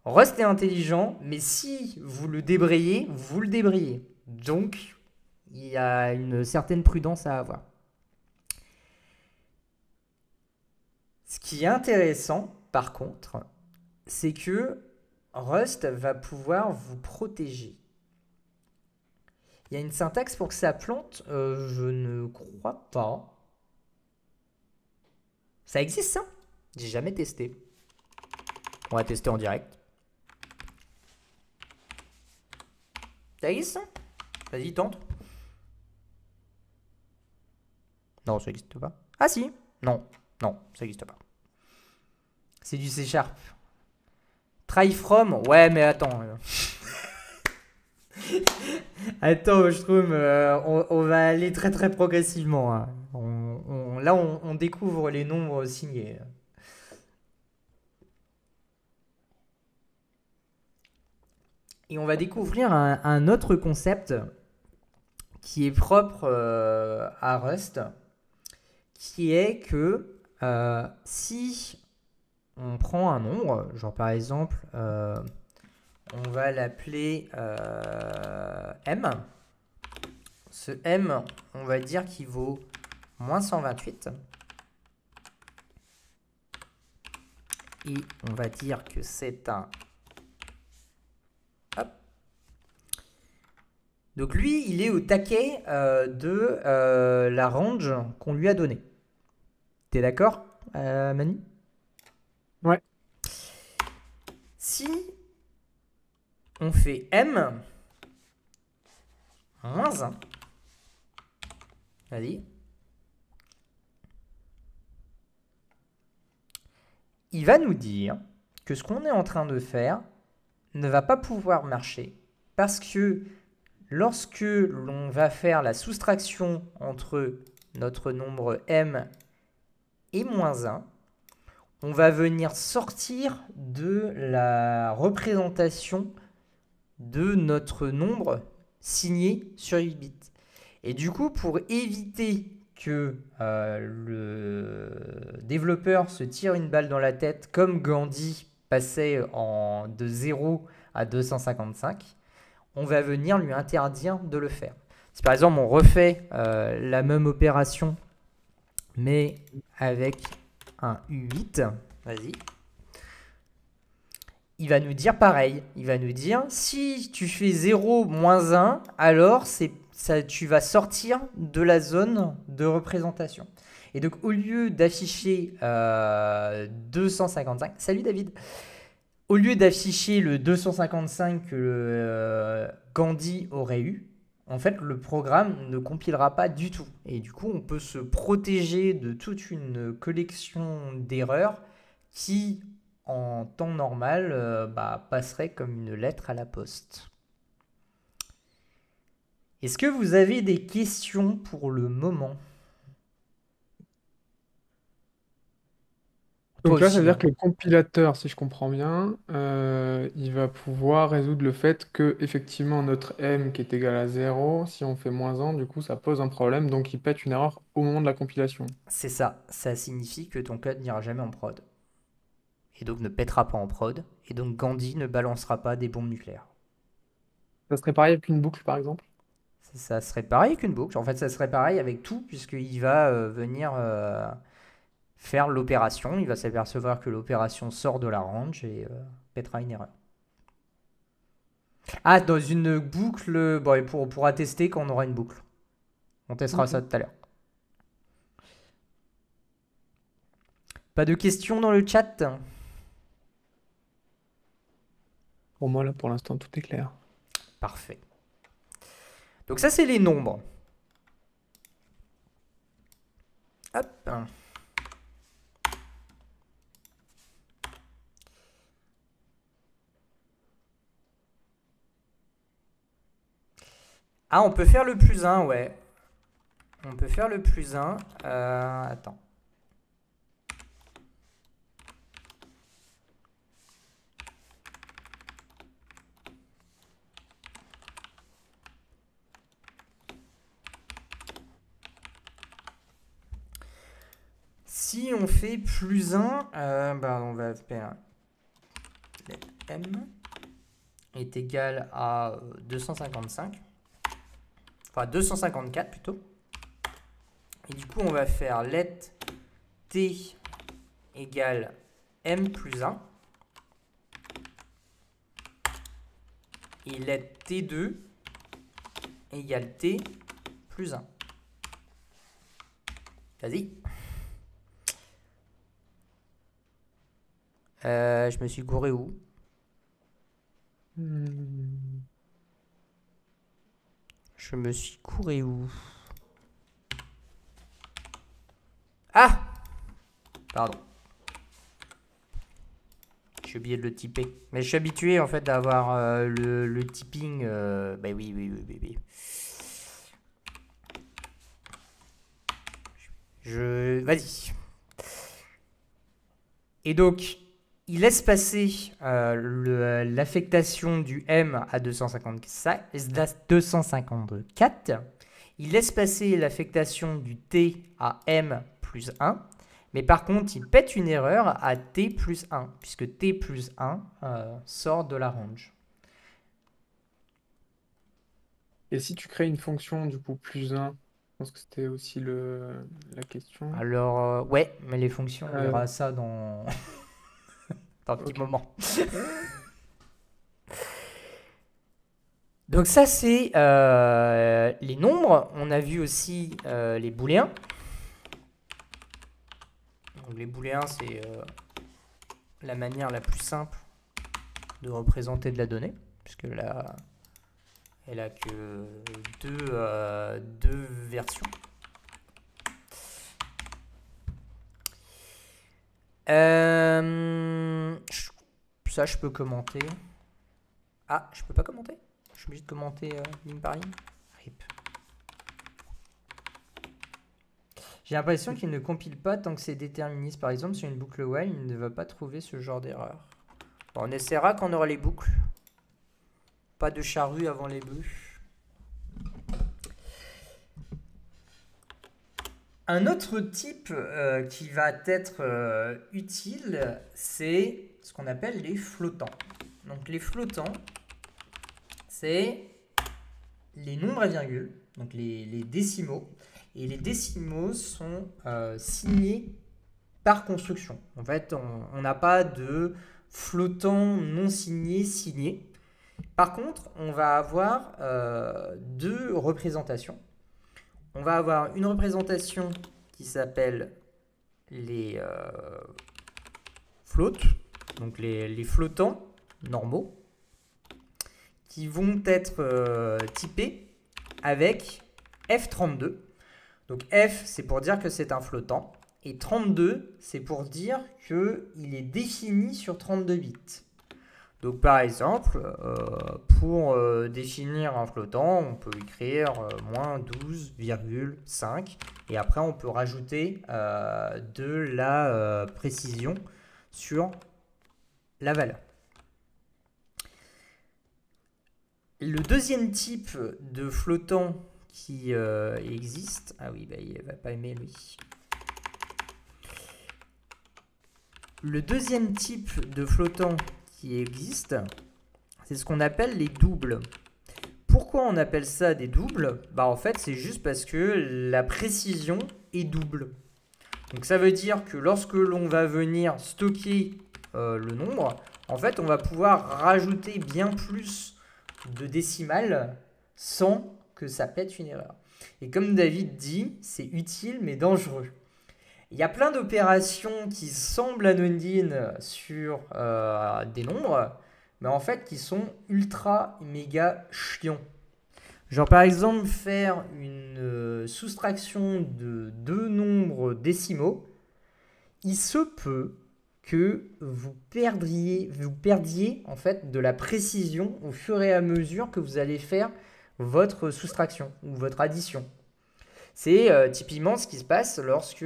Rust est intelligent, mais si vous le débrayez, vous le débrayez. Donc, il y a une certaine prudence à avoir. Ce qui est intéressant, par contre, c'est que Rust va pouvoir vous protéger. Il y a une syntaxe pour que ça plante, je ne crois pas. Ça existe ça? J'ai jamais testé. On va tester en direct. Ça existe ça? Vas-y, tente. Non, ça n'existe pas. Ah si. Non, non, ça n'existe pas. C'est du C#. Try from. Ouais, mais attends. Attends, je trouve, on va aller très très progressivement, hein. Là, on découvre les nombres signés. Et on va découvrir un autre concept qui est propre à Rust, qui est que si on prend un nombre, genre par exemple, on va l'appeler M. Ce M, on va dire qu'il vaut moins 128. Et on va dire que c'est un... Hop. Donc lui, il est au taquet de la range qu'on lui a donnée. T'es d'accord, Manu? Ouais. Si on fait M moins 1, vas-y, il va nous dire que ce qu'on est en train de faire ne va pas pouvoir marcher parce que lorsque l'on va faire la soustraction entre notre nombre M et moins 1, on va venir sortir de la représentation de notre nombre signé sur 8 bits. Et du coup, pour éviter que le développeur se tire une balle dans la tête comme Gandhi passait de 0 à 255, on va venir lui interdire de le faire. Si par exemple on refait la même opération mais avec un U8, vas-y, il va nous dire pareil. Il va nous dire, si tu fais 0 moins 1, alors tu vas sortir de la zone de représentation. Et donc, au lieu d'afficher 255, salut David, au lieu d'afficher le 255 que Gandhi aurait eu, en fait, le programme ne compilera pas du tout. Et du coup, on peut se protéger de toute une collection d'erreurs qui, en temps normal, passerait comme une lettre à la poste. Est-ce que vous avez des questions pour le moment? Donc là, ça veut dire que le compilateur, si je comprends bien, il va pouvoir résoudre le fait que effectivement notre M qui est égal à 0, si on fait moins 1, du coup, ça pose un problème, donc il pète une erreur au moment de la compilation. C'est ça. Ça signifie que ton code n'ira jamais en prod. Et donc ne pètera pas en prod. Et donc Gandhi ne balancera pas des bombes nucléaires. Ça serait pareil avec une boucle, par exemple? Ça serait pareil qu'une boucle. En fait, ça serait pareil avec tout, puisqu'il va venir faire l'opération. Il va s'apercevoir que l'opération sort de la range et pètera une erreur. Ah, dans une boucle, bon, on pourra tester quand on aura une boucle. On testera ça tout à l'heure. Pas de questions dans le chat? Pour moi, là, pour l'instant, tout est clair. Parfait. Donc ça, c'est les nombres. Hop. Ah, on peut faire le plus 1, ouais. On peut faire le plus 1. Attends. Si on fait plus 1, on va faire m est égal à 255. Enfin, 254 plutôt. Et du coup, on va faire let t égale m plus 1. Et let t2 égale t plus 1. Vas-y. Je me suis gouré où? Je me suis couré où? Ah! Pardon. J'ai oublié de le typer. Mais je suis habitué en fait d'avoir le typing. Bah oui. Vas-y. Et donc, il laisse passer l'affectation du M à 254. Il laisse passer l'affectation du T à M plus 1. Mais par contre, il pète une erreur à T plus 1, puisque T plus 1 sort de la range. Et si tu crées une fonction, du coup, plus 1, je pense que c'était aussi la question. Alors, ouais, mais les fonctions, on verra Euh, ça dans un petit ok. moment. Donc ça, c'est les nombres. On a vu aussi les booléens. Donc les booléens, c'est la manière la plus simple de représenter de la donnée, puisque là, elle a que deux versions. Ça, je peux commenter. Ah, je peux pas commenter? Je suis obligé de commenter ligne par ligne. RIP. J'ai l'impression qu'il ne compile pas tant que c'est déterministe. Par exemple, sur une boucle while, il ne va pas trouver ce genre d'erreur. Bon, on essaiera quand on aura les boucles. Pas de charrue avant les bœufs. Un autre type qui va être utile, c'est ce qu'on appelle les flottants. Donc les flottants, c'est les nombres à virgule, donc les décimaux. Et les décimaux sont signés par construction. En fait, on n'a pas de flottant non signé. Par contre, on va avoir deux représentations. On va avoir une représentation qui s'appelle les floats, donc les flottants normaux, qui vont être typés avec F32. Donc F, c'est pour dire que c'est un flottant, et 32, c'est pour dire qu'il est défini sur 32 bits. Donc par exemple, pour définir un flottant, on peut écrire moins 12,5 et après on peut rajouter de la précision sur la valeur. Le deuxième type de flottant qui existe, ah oui, bah, il ne va pas aimer lui. Le deuxième type de flottant qui existe, c'est ce qu'on appelle les doubles. Pourquoi on appelle ça des doubles? Bah en fait, c'est juste parce que la précision est double. Donc ça veut dire que lorsque l'on va venir stocker le nombre, en fait, on va pouvoir rajouter bien plus de décimales sans que ça pète une erreur. Et comme David dit, c'est utile mais dangereux. Il y a plein d'opérations qui semblent anodines sur des nombres, mais en fait qui sont ultra méga chiants. Genre par exemple faire une soustraction de deux nombres décimaux, il se peut que vous perdiez en fait de la précision au fur et à mesure que vous allez faire votre soustraction ou votre addition. C'est typiquement ce qui se passe lorsque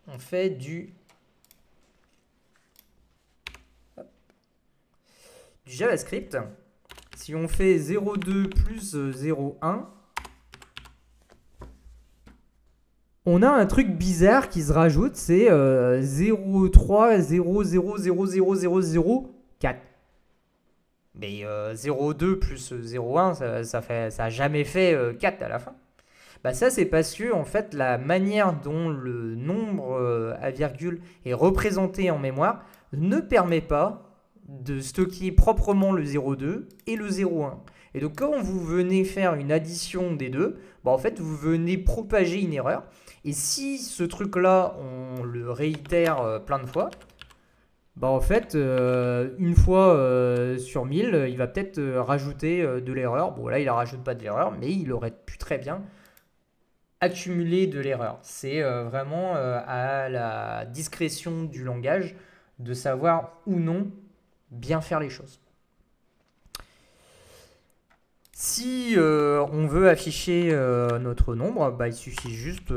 on fait du JavaScript. Si on fait 0,2 plus 0,1, on a un truc bizarre qui se rajoute, c'est 0,3, 0,0000004. Mais 0,2 plus 0,1, ça a jamais fait 4 à la fin. Bah ça, c'est parce que en fait, la manière dont le nombre à virgule est représenté en mémoire ne permet pas de stocker proprement le 0,2 et le 0,1. Et donc, quand vous venez faire une addition des deux, bah en fait, vous venez propager une erreur. Et si ce truc-là, on le réitère plein de fois, bah en fait, une fois sur 1000, il va peut-être rajouter de l'erreur. Bon, là, il ne rajoute pas de l'erreur, mais il aurait pu très bien accumuler de l'erreur. C'est vraiment à la discrétion du langage de savoir ou non bien faire les choses. Si on veut afficher notre nombre, bah, il suffit juste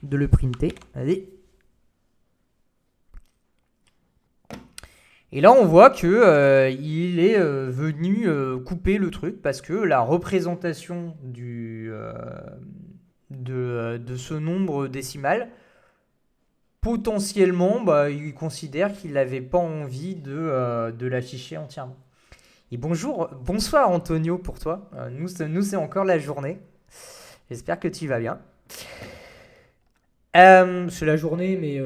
de le printer. Allez. Et là, on voit que il est venu couper le truc parce que la représentation de ce nombre décimal, potentiellement, bah, il considère qu'il n'avait pas envie de l'afficher entièrement. Et bonsoir Antonio pour toi. Nous, c'est encore la journée. J'espère que tu vas bien. C'est la journée, mais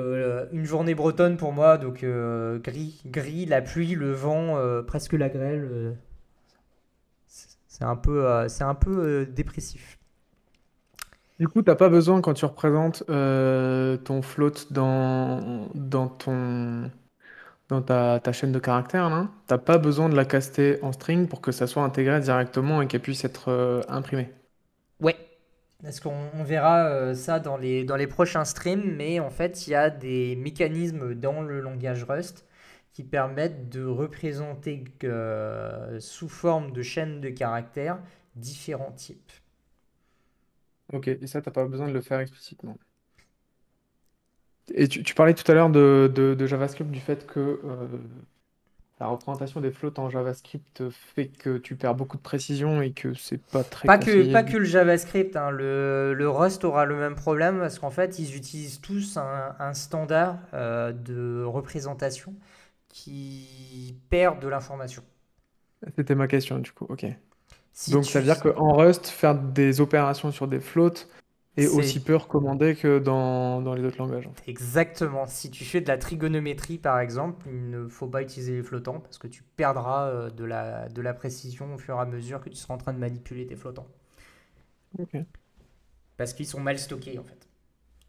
une journée bretonne pour moi, donc gris, la pluie, le vent, presque la grêle. C'est un peu dépressif. Du coup, t'as pas besoin quand tu représentes ton float dans ta chaîne de caractères, là, t'as pas besoin de la caster en string pour que ça soit intégré directement et qu'elle puisse être imprimée. Ouais, parce qu'on verra ça dans les prochains streams, mais en fait, il y a des mécanismes dans le langage Rust qui permettent de représenter sous forme de chaîne de caractères différents types. Ok, et ça, t'as pas besoin de le faire explicitement. Et tu parlais tout à l'heure de JavaScript, du fait que la représentation des floats en JavaScript fait que tu perds beaucoup de précision et que c'est pas très conseillé. Pas que le JavaScript, hein, le Rust aura le même problème parce qu'en fait, ils utilisent tous un standard de représentation qui perd de l'information. C'était ma question, du coup. Ok. Si Donc, ça tu, veut dire qu'en Rust, faire des opérations sur des floats est c'est aussi peu recommandé que dans les autres langages, en fait. exactement. Si tu fais de la trigonométrie, par exemple, il ne faut pas utiliser les flottants parce que tu perdras de la précision au fur et à mesure que tu seras en train de manipuler tes flottants. Ok. Parce qu'ils sont mal stockés, en fait.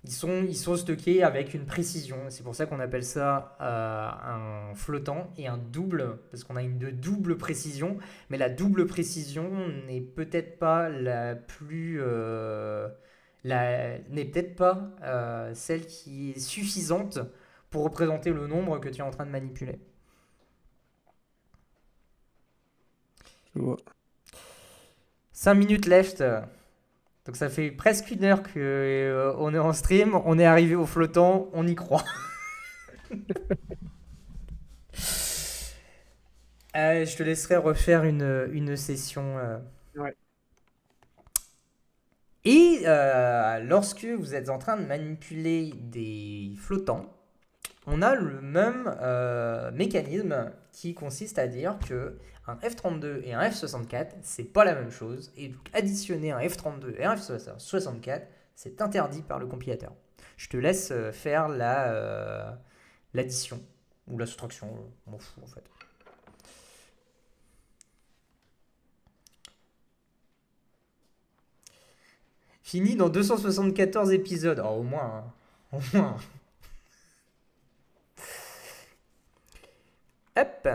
Ils sont stockés avec une précision. C'est pour ça qu'on appelle ça un flottant et un double, parce qu'on a une double précision. Mais la double précision n'est peut-être pas n'est peut-être pas celle qui est suffisante pour représenter le nombre que tu es en train de manipuler. Je vois. 5 minutes left. Donc ça fait presque une heure qu'on est en stream. On est arrivé au flottant. On y croit. Je te laisserai refaire une session. Ouais. Et lorsque vous êtes en train de manipuler des flottants, on a le même mécanisme qui consiste à dire que un F32 et un F64, c'est pas la même chose. Et donc additionner un F32 et un F64, c'est interdit par le compilateur. Je te laisse faire l'addition ou la soustraction, on m'en fout en fait. Fini dans 274 épisodes. Oh, au moins. Hein. Au moins. Hop.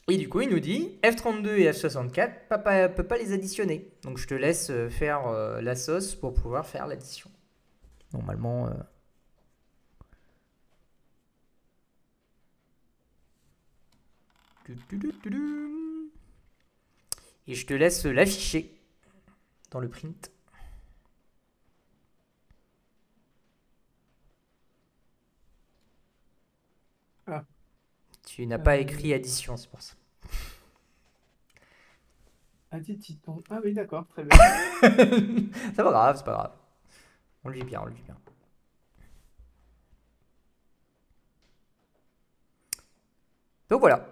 Et du coup, il nous dit F32 et F64, papa peut pas les additionner. Donc je te laisse faire la sauce pour pouvoir faire l'addition. Normalement. Et je te laisse l'afficher dans le print. Ah. Tu n'as pas écrit addition, c'est pour ça. Addition. Ah oui, d'accord, très bien. C'est pas grave, c'est pas grave. On le vit bien, on le vit bien. Donc voilà.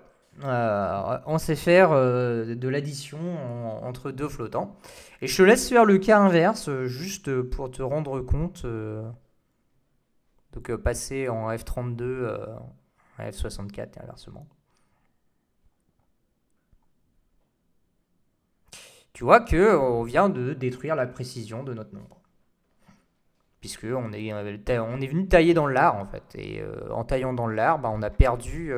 On sait faire de l'addition entre deux flottants. Et je te laisse faire le cas inverse, juste pour te rendre compte. Donc passer en F32 à F64 et inversement. Tu vois qu'on vient de détruire la précision de notre nombre. Puisqu'on est venu tailler dans l'art en fait. Et en taillant dans l'art, on a perdu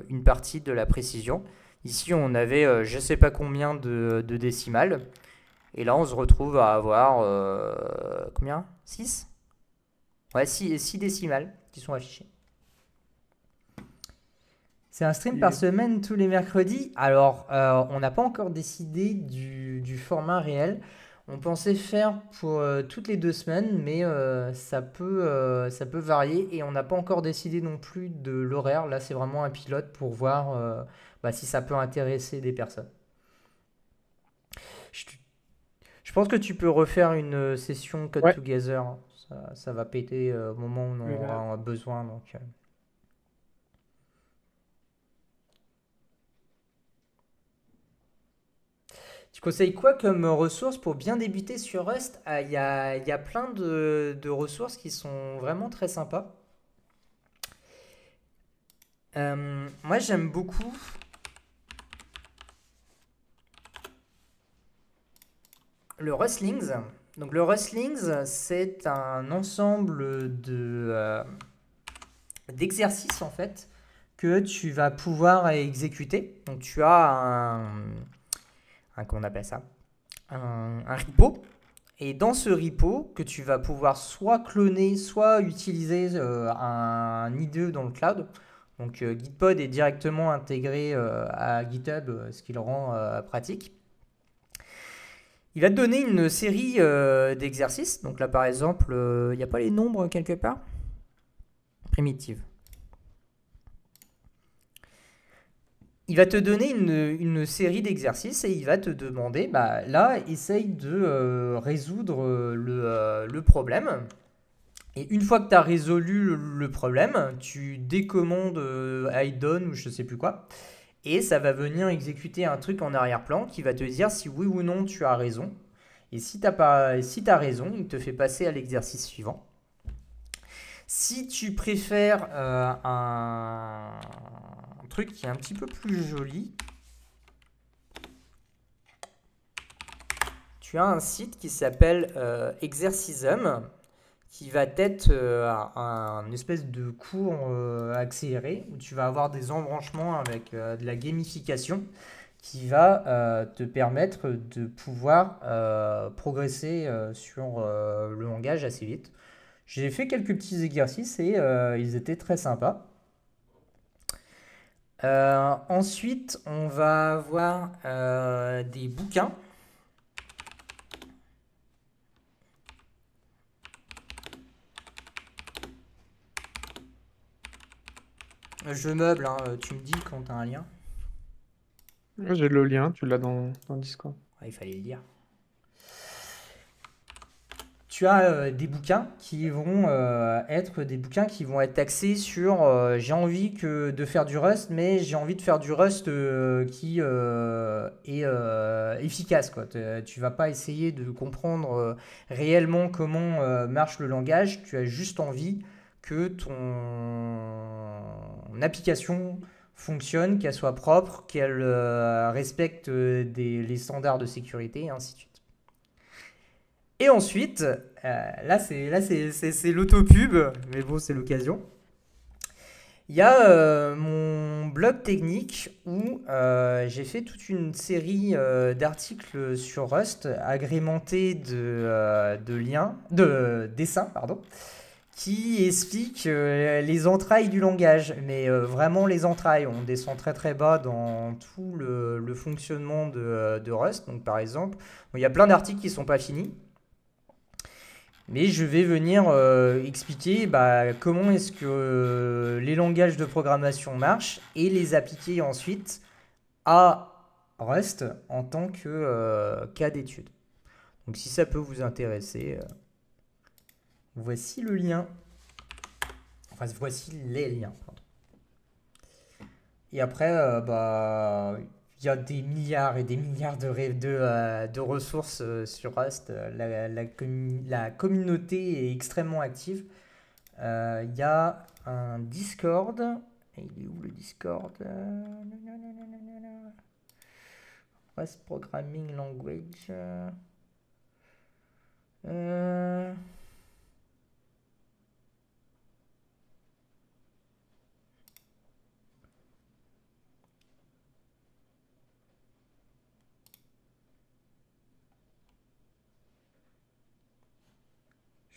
une partie de la précision. Ici, on avait je ne sais pas combien de décimales. Et là, on se retrouve à avoir combien 6 Ouais, 6 décimales qui sont affichées. C'est un stream par semaine tous les mercredis. Alors, on n'a pas encore décidé du format réel. On pensait faire pour toutes les 2 semaines, mais ça peut varier et on n'a pas encore décidé non plus de l'horaire. Là, c'est vraiment un pilote pour voir si ça peut intéresser des personnes. Je pense que tu peux refaire une session Code Together. Ça va péter au moment où on aura besoin. Donc, Tu conseilles quoi comme ressources pour bien débuter sur Rust? Il y a plein de ressources qui sont vraiment très sympas. Moi, j'aime beaucoup le Rustlings. Donc, le Rustlings, c'est un ensemble d'exercices en fait que tu vas pouvoir exécuter. Donc, tu as comment on appelle ça, un repo. Et dans ce repo, que tu vas pouvoir soit cloner, soit utiliser un IDE dans le cloud. Donc Gitpod est directement intégré à GitHub, ce qui le rend pratique. Il va te donner une série d'exercices. Donc là, par exemple, il n'y a pas les nombres quelque part? Primitive. Il va te donner une série d'exercices et il va te demander, là, essaye de résoudre le problème. Et une fois que tu as résolu le problème, tu décommandes IDON ou je ne sais plus quoi. Et ça va venir exécuter un truc en arrière-plan qui va te dire si oui ou non tu as raison. Et si tu as raison, il te fait passer à l'exercice suivant. Si tu préfères un truc qui est un petit peu plus joli, tu as un site qui s'appelle Exercism, qui va être un espèce de cours accéléré où tu vas avoir des embranchements avec de la gamification qui va te permettre de pouvoir progresser sur le langage assez vite. J'ai fait quelques petits exercices et ils étaient très sympas. Ensuite, on va avoir des bouquins. Je meuble, hein, tu me dis quand tu as un lien. J'ai le lien, tu l'as dans Discord. Il fallait le dire. Tu as des bouquins qui vont être axés sur j'ai envie de faire du Rust, mais j'ai envie de faire du Rust qui est efficace, quoi. Tu vas pas essayer de comprendre réellement comment marche le langage. Tu as juste envie que ton application fonctionne, qu'elle soit propre, qu'elle respecte les standards de sécurité, et ainsi de suite. Et ensuite, là c'est l'autopub, mais bon, c'est l'occasion. Il y a mon blog technique où j'ai fait toute une série d'articles sur Rust agrémentés de liens, de dessins, pardon, qui expliquent les entrailles du langage. Mais vraiment les entrailles. On descend très très bas dans tout le fonctionnement de Rust. Donc par exemple, bon, il y a plein d'articles qui sont pas finis. Mais je vais venir expliquer comment est-ce que les langages de programmation marchent et les appliquer ensuite à Rust en tant que cas d'étude. Donc si ça peut vous intéresser, voici le lien. Enfin, voici les liens. Pardon. Et après, il y a des milliards et des milliards de ressources sur Rust. La communauté est extrêmement active. Il y a un Discord. Et il est où le Discord? Rust Programming Language.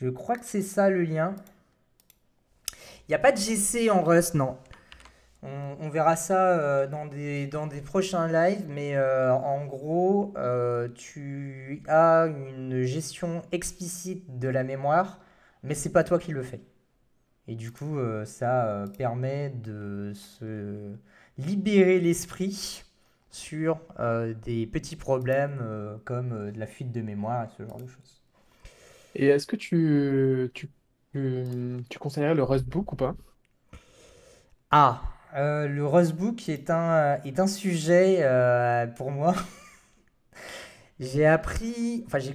Je crois que c'est ça le lien. Il n'y a pas de GC en Rust, non. On verra ça dans des prochains lives, mais en gros, tu as une gestion explicite de la mémoire, mais c'est pas toi qui le fais. Et du coup, ça permet de se libérer l'esprit sur des petits problèmes comme de la fuite de mémoire et ce genre de choses. Et est-ce que tu conseillerais le Rustbook ou pas? Ah, le Rustbook est un sujet pour moi. J'ai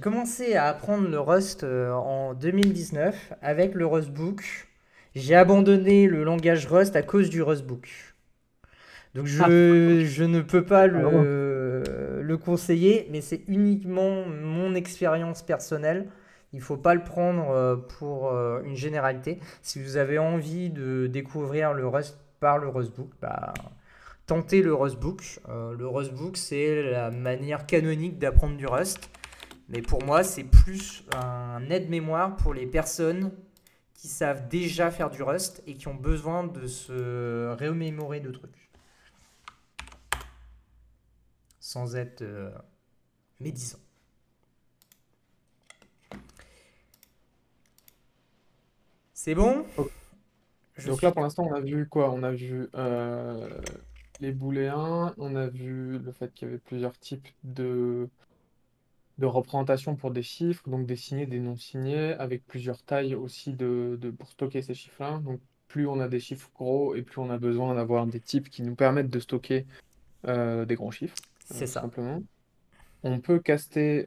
commencé à apprendre le Rust en 2019 avec le Rustbook. J'ai abandonné le langage Rust à cause du Rustbook. Donc Ah, je ne peux pas ah, vraiment. le conseiller, mais c'est uniquement mon expérience personnelle. Il ne faut pas le prendre pour une généralité. Si vous avez envie de découvrir le Rust par le Rustbook, tentez le Rustbook. Le Rustbook, c'est la manière canonique d'apprendre du Rust. Mais pour moi, c'est plus un aide-mémoire pour les personnes qui savent déjà faire du Rust et qui ont besoin de se remémorer de trucs. Sans être médisant. C'est bon? Ok. Je Donc là, suis... pour l'instant, on a vu quoi? On a vu les booléens, on a vu le fait qu'il y avait plusieurs types de représentation pour des chiffres, donc des signés, des non signés, avec plusieurs tailles aussi pour stocker ces chiffres-là. Donc plus on a des chiffres gros et plus on a besoin d'avoir des types qui nous permettent de stocker des grands chiffres, C'est tout ça. simplement. On peut caster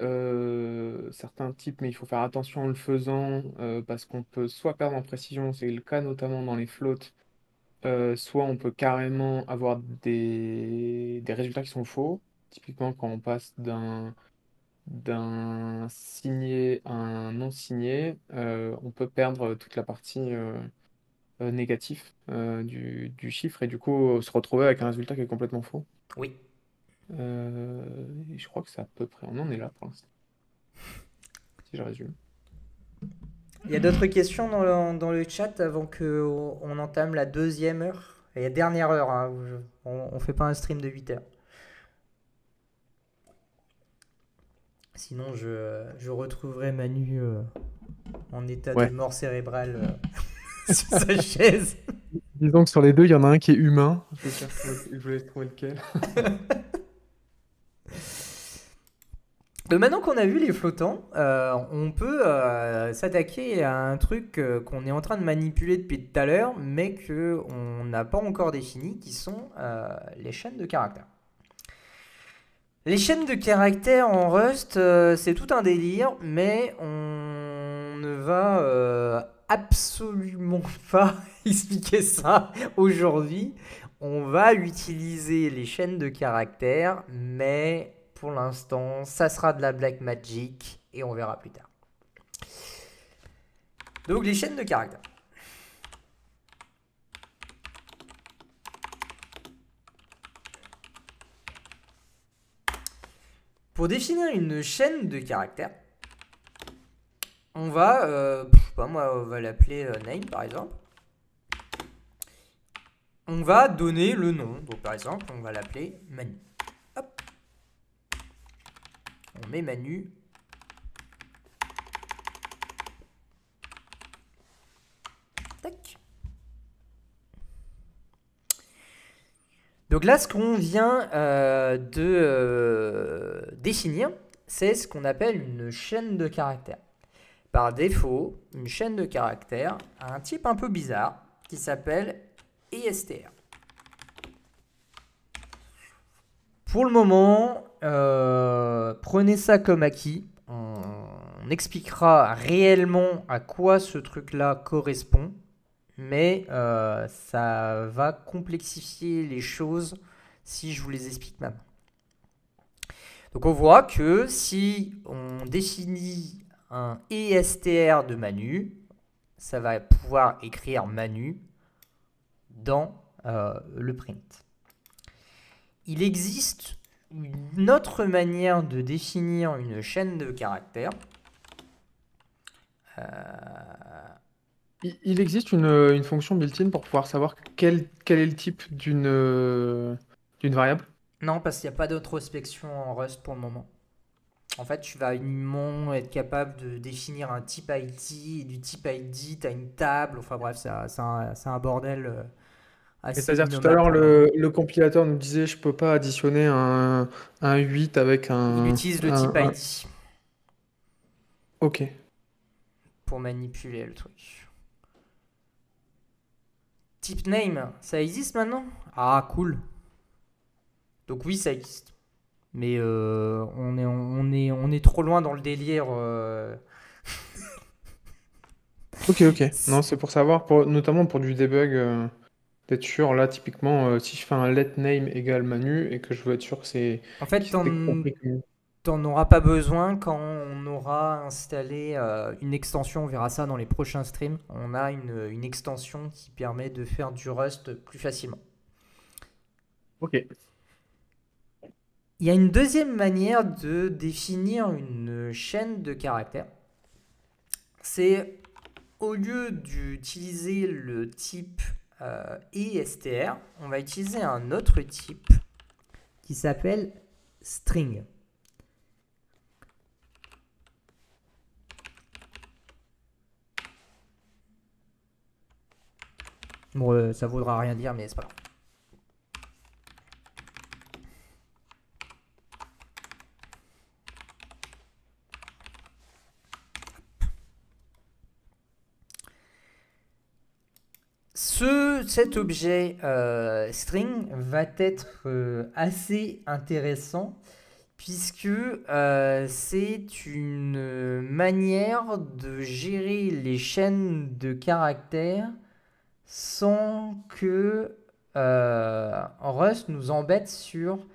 certains types, mais il faut faire attention en le faisant parce qu'on peut soit perdre en précision, c'est le cas notamment dans les floats, soit on peut carrément avoir des résultats qui sont faux. Typiquement, quand on passe d'un signé à un non signé, on peut perdre toute la partie négative du chiffre et du coup se retrouver avec un résultat qui est complètement faux. Oui. Et je crois que c'est à peu près, on en est là pour l'instant, si je résume. Il y a d'autres questions dans le chat avant qu'on entame la deuxième heure et la dernière heure. Hein, on ne fait pas un stream de 8 heures. Sinon, je retrouverai Manu en état de Ouais. mort cérébrale sur sa chaise. Disons que sur les deux, il y en a un qui est humain. Je voulais trouver lequel. Maintenant qu'on a vu les flottants, on peut s'attaquer à un truc qu'on est en train de manipuler depuis tout à l'heure, mais qu'on n'a pas encore défini, qui sont les chaînes de caractères. Les chaînes de caractères en Rust, c'est tout un délire, mais on ne va absolument pas expliquer ça aujourd'hui. On va utiliser les chaînes de caractères, mais pour l'instant, ça sera de la black magic et on verra plus tard. Donc les chaînes de caractères. Pour définir une chaîne de caractères, on va, je sais pas moi, on va l'appeler name par exemple. On va donner le nom. Donc par exemple, on va l'appeler Manu. Hop. On met Manu. Tac. Donc là, ce qu'on vient de définir, c'est ce qu'on appelle une chaîne de caractères. Par défaut, une chaîne de caractères a un type un peu bizarre qui s'appelle ESTR. Pour le moment, prenez ça comme acquis. On expliquera réellement à quoi ce truc-là correspond, mais ça va complexifier les choses si je vous les explique maintenant. Donc on voit que si on définit un ESTR de Manu, ça va pouvoir écrire Manu dans le print. Il existe une autre manière de définir une chaîne de caractères. Il existe une fonction built-in pour pouvoir savoir quel est le type d'une variable? Non, parce qu'il n'y a pas d'introspection en Rust pour le moment. En fait, tu vas uniquement être capable de définir un type ID, et du type ID, tu as une table, enfin bref, c'est un bordel assez C'est-à-dire tout à innommable l'heure, pour le moment. le compilateur nous disait je peux pas additionner un 8 avec Il utilise le type ID Ok. pour manipuler le truc. Type name, ça existe maintenant? Ah, cool. Donc oui, ça existe. Mais on est trop loin dans le délire. Ok. Non, c'est pour savoir, notamment pour du debug, d'être sûr. Là, typiquement, si je fais un let name égale Manu et que je veux être sûr que En fait, c'est compris comme... t'en auras pas besoin quand on aura installé une extension. On verra ça dans les prochains streams. On a une extension qui permet de faire du Rust plus facilement. Ok. Il y a une deuxième manière de définir une chaîne de caractères. C'est au lieu d'utiliser le type ESTR, on va utiliser un autre type qui s'appelle string. Bon, ça vaudra rien dire, mais c'est pas grave. Cet objet string va être assez intéressant puisque c'est une manière de gérer les chaînes de caractères sans que Rust nous embête sur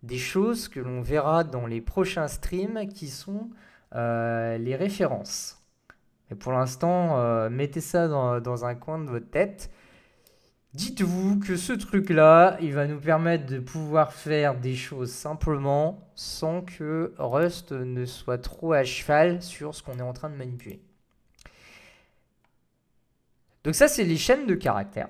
des choses que l'on verra dans les prochains streams qui sont les références. Et pour l'instant, mettez ça dans un coin de votre tête. Dites-vous que ce truc-là, il va nous permettre de pouvoir faire des choses simplement sans que Rust ne soit trop à cheval sur ce qu'on est en train de manipuler. Donc ça, c'est les chaînes de caractères.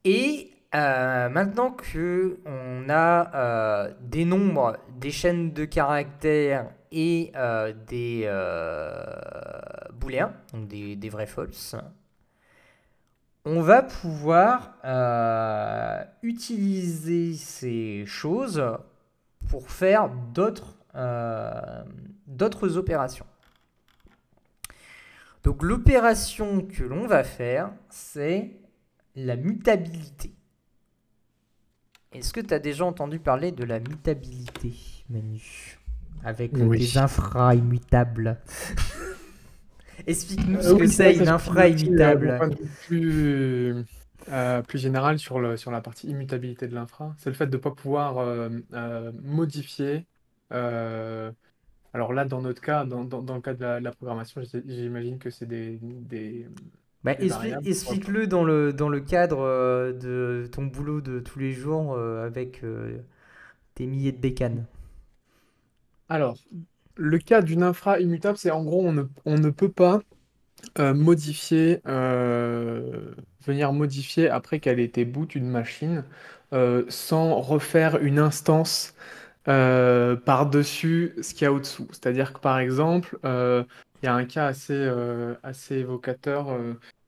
Et maintenant qu'on a des nombres, des chaînes de caractères et des booléens, donc des vrais false, on va pouvoir utiliser ces choses pour faire d'autres opérations. Donc l'opération que l'on va faire, c'est la mutabilité. Est-ce que tu as déjà entendu parler de la mutabilité, Manu? Avec des infras immutables. Explique-nous ce que c'est une infra immutable. Un plus général sur la partie immutabilité de l'infra, c'est le fait de ne pas pouvoir modifier. Alors là, dans notre cas, dans le cas de la programmation, j'imagine que c'est des variables. Explique-le dans le cadre de ton boulot de tous les jours avec tes milliers de bécanes. Alors, le cas d'une infra immutable, c'est en gros, on ne peut pas modifier, venir modifier après qu'elle ait été boot une machine sans refaire une instance par-dessus ce qu'il y a au-dessous. C'est-à-dire que par exemple, il y a un cas assez évocateur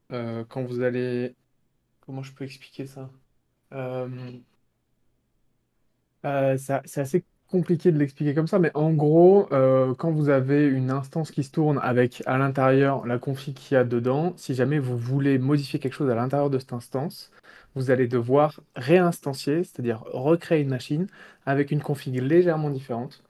quand vous allez... Comment je peux expliquer ça? Euh, c'est assez compliqué de l'expliquer comme ça, mais en gros, quand vous avez une instance qui se tourne avec à l'intérieur la config qu'il y a dedans, si jamais vous voulez modifier quelque chose à l'intérieur de cette instance, vous allez devoir réinstancier, c'est-à-dire recréer une machine avec une config légèrement différente,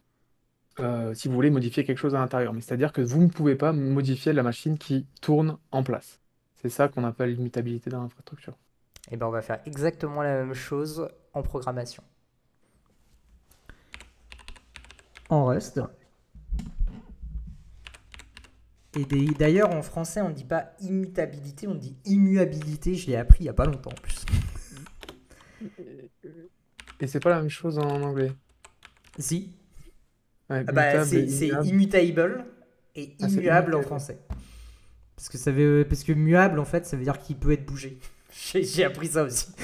si vous voulez modifier quelque chose à l'intérieur. Mais c'est-à-dire que vous ne pouvez pas modifier la machine qui tourne en place. C'est ça qu'on appelle l'immutabilité dans l'infrastructure. Et ben on va faire exactement la même chose en programmation. En Rust. Et d'ailleurs, en français, on ne dit pas immutabilité, on dit immuabilité. Je l'ai appris il n'y a pas longtemps en plus. Et c'est pas la même chose en anglais. Si. Ouais, Ah bah, mutable et c'est immuable. immutable et Ah, c'est immuable en immutable. français. Parce que muable, en fait, ça veut dire qu'il peut être bougé. J'ai appris ça aussi.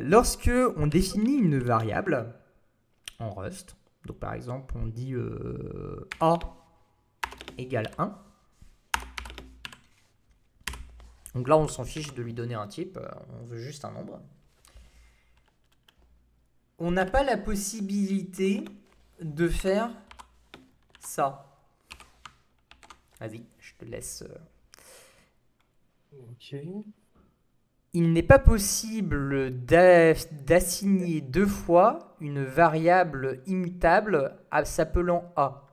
Lorsque on définit une variable en Rust, donc par exemple, on dit A égale 1. Donc là, on s'en fiche de lui donner un type, on veut juste un nombre. On n'a pas la possibilité de faire ça. Vas-y, je te laisse. Ok. Il n'est pas possible d'assigner deux fois une variable immutable s'appelant A.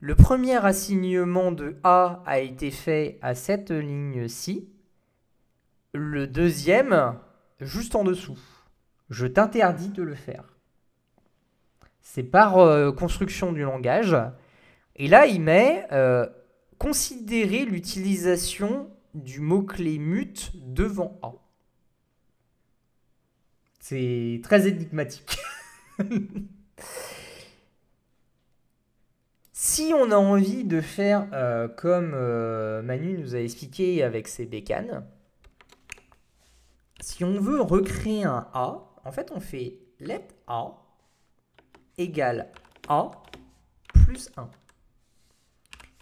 Le premier assignement de A a été fait à cette ligne-ci. Le deuxième, juste en dessous. Je t'interdis de le faire. C'est par construction du langage. Et là, il met considérer l'utilisation du mot-clé mute devant A. C'est très énigmatique. Si on a envie de faire comme Manu nous a expliqué avec ses bécanes, si on veut recréer un A, en fait on fait let A égale A plus 1.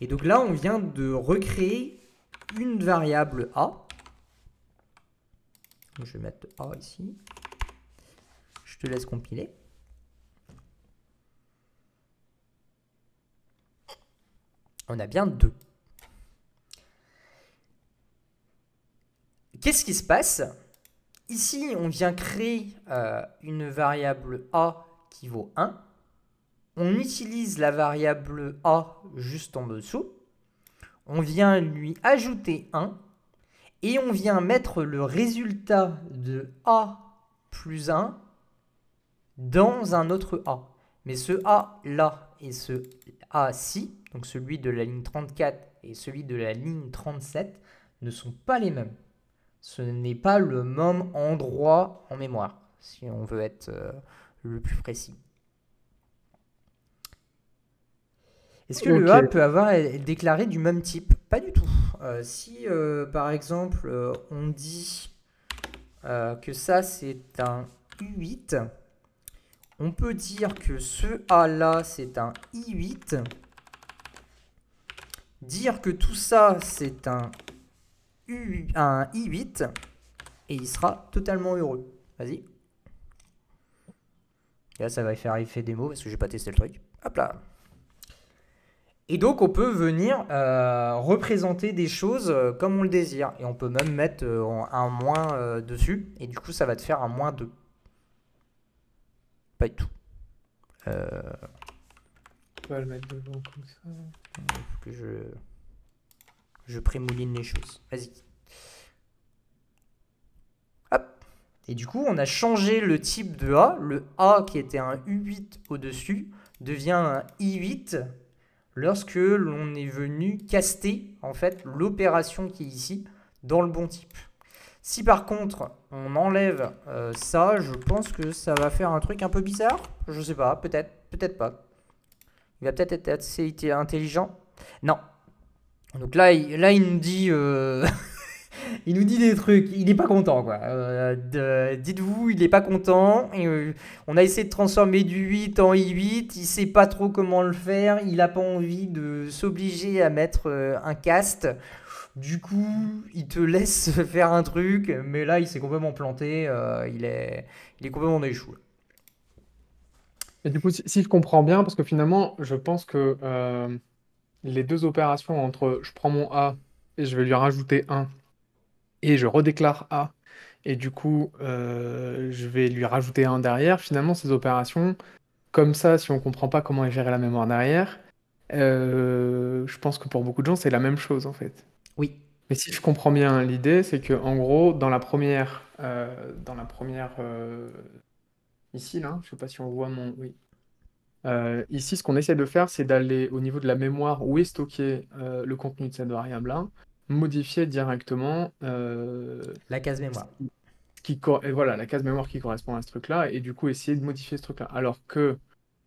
Et donc là on vient de recréer une variable A. Je vais mettre A ici. Je te laisse compiler. On a bien 2. Qu'est-ce qui se passe? Ici, on vient créer une variable A qui vaut 1. On utilise la variable A juste en dessous. On vient lui ajouter 1. Et on vient mettre le résultat de A plus 1 dans un autre A. Mais ce A là et ce A-ci, donc celui de la ligne 34 et celui de la ligne 37, ne sont pas les mêmes. Ce n'est pas le même endroit en mémoire, si on veut être le plus précis. Est-ce que le Ok. A peut avoir déclaré du même type? Pas du tout. Si par exemple on dit que ça c'est un U8, on peut dire que ce A là c'est un I8, dire que tout ça c'est un I8 et il sera totalement heureux. Vas-y. Et là ça va faire effet démo parce que j'ai pas testé le truc. Hop là. Et donc on peut venir représenter des choses comme on le désire. Et on peut même mettre un moins dessus. Et du coup ça va te faire un moins 2. Pas du tout. On va le mettre devant comme ça. Faut que je prémouline les choses. Vas-y. Hop. Et du coup, on a changé le type de A. Le A qui était un U8 au-dessus devient un I8 lorsque l'on est venu caster en fait l'opération qui est ici dans le bon type. Si par contre on enlève ça, je pense que ça va faire un truc un peu bizarre. Je sais pas, peut-être, peut-être pas. Il va peut-être être assez intelligent. Non. Donc là il nous dit, il nous dit des trucs. Il est pas content quoi. Dites-vous, il est pas content. Et, on a essayé de transformer du 8 en i8. Il sait pas trop comment le faire. Il a pas envie de s'obliger à mettre un cast. Du coup, il te laisse faire un truc, mais là, il s'est complètement planté. Il est complètement échoué. Et du coup, si je comprends bien, parce que finalement, je pense que les deux opérations entre je prends mon A et je vais lui rajouter 1 et je redéclare A, et du coup, je vais lui rajouter 1 derrière, finalement, ces opérations, comme ça, si on comprend pas comment est gérée la mémoire derrière, je pense que pour beaucoup de gens, c'est la même chose en fait. Oui. Mais si je comprends bien, l'idée, c'est que en gros, ici là, je sais pas si on voit mon, oui. Ici, ce qu'on essaie de faire, c'est d'aller au niveau de la mémoire où est stocké le contenu de cette variable-là, modifier directement La case ce mémoire. et voilà, la case mémoire qui correspond à ce truc-là, et du coup essayer de modifier ce truc-là. Alors que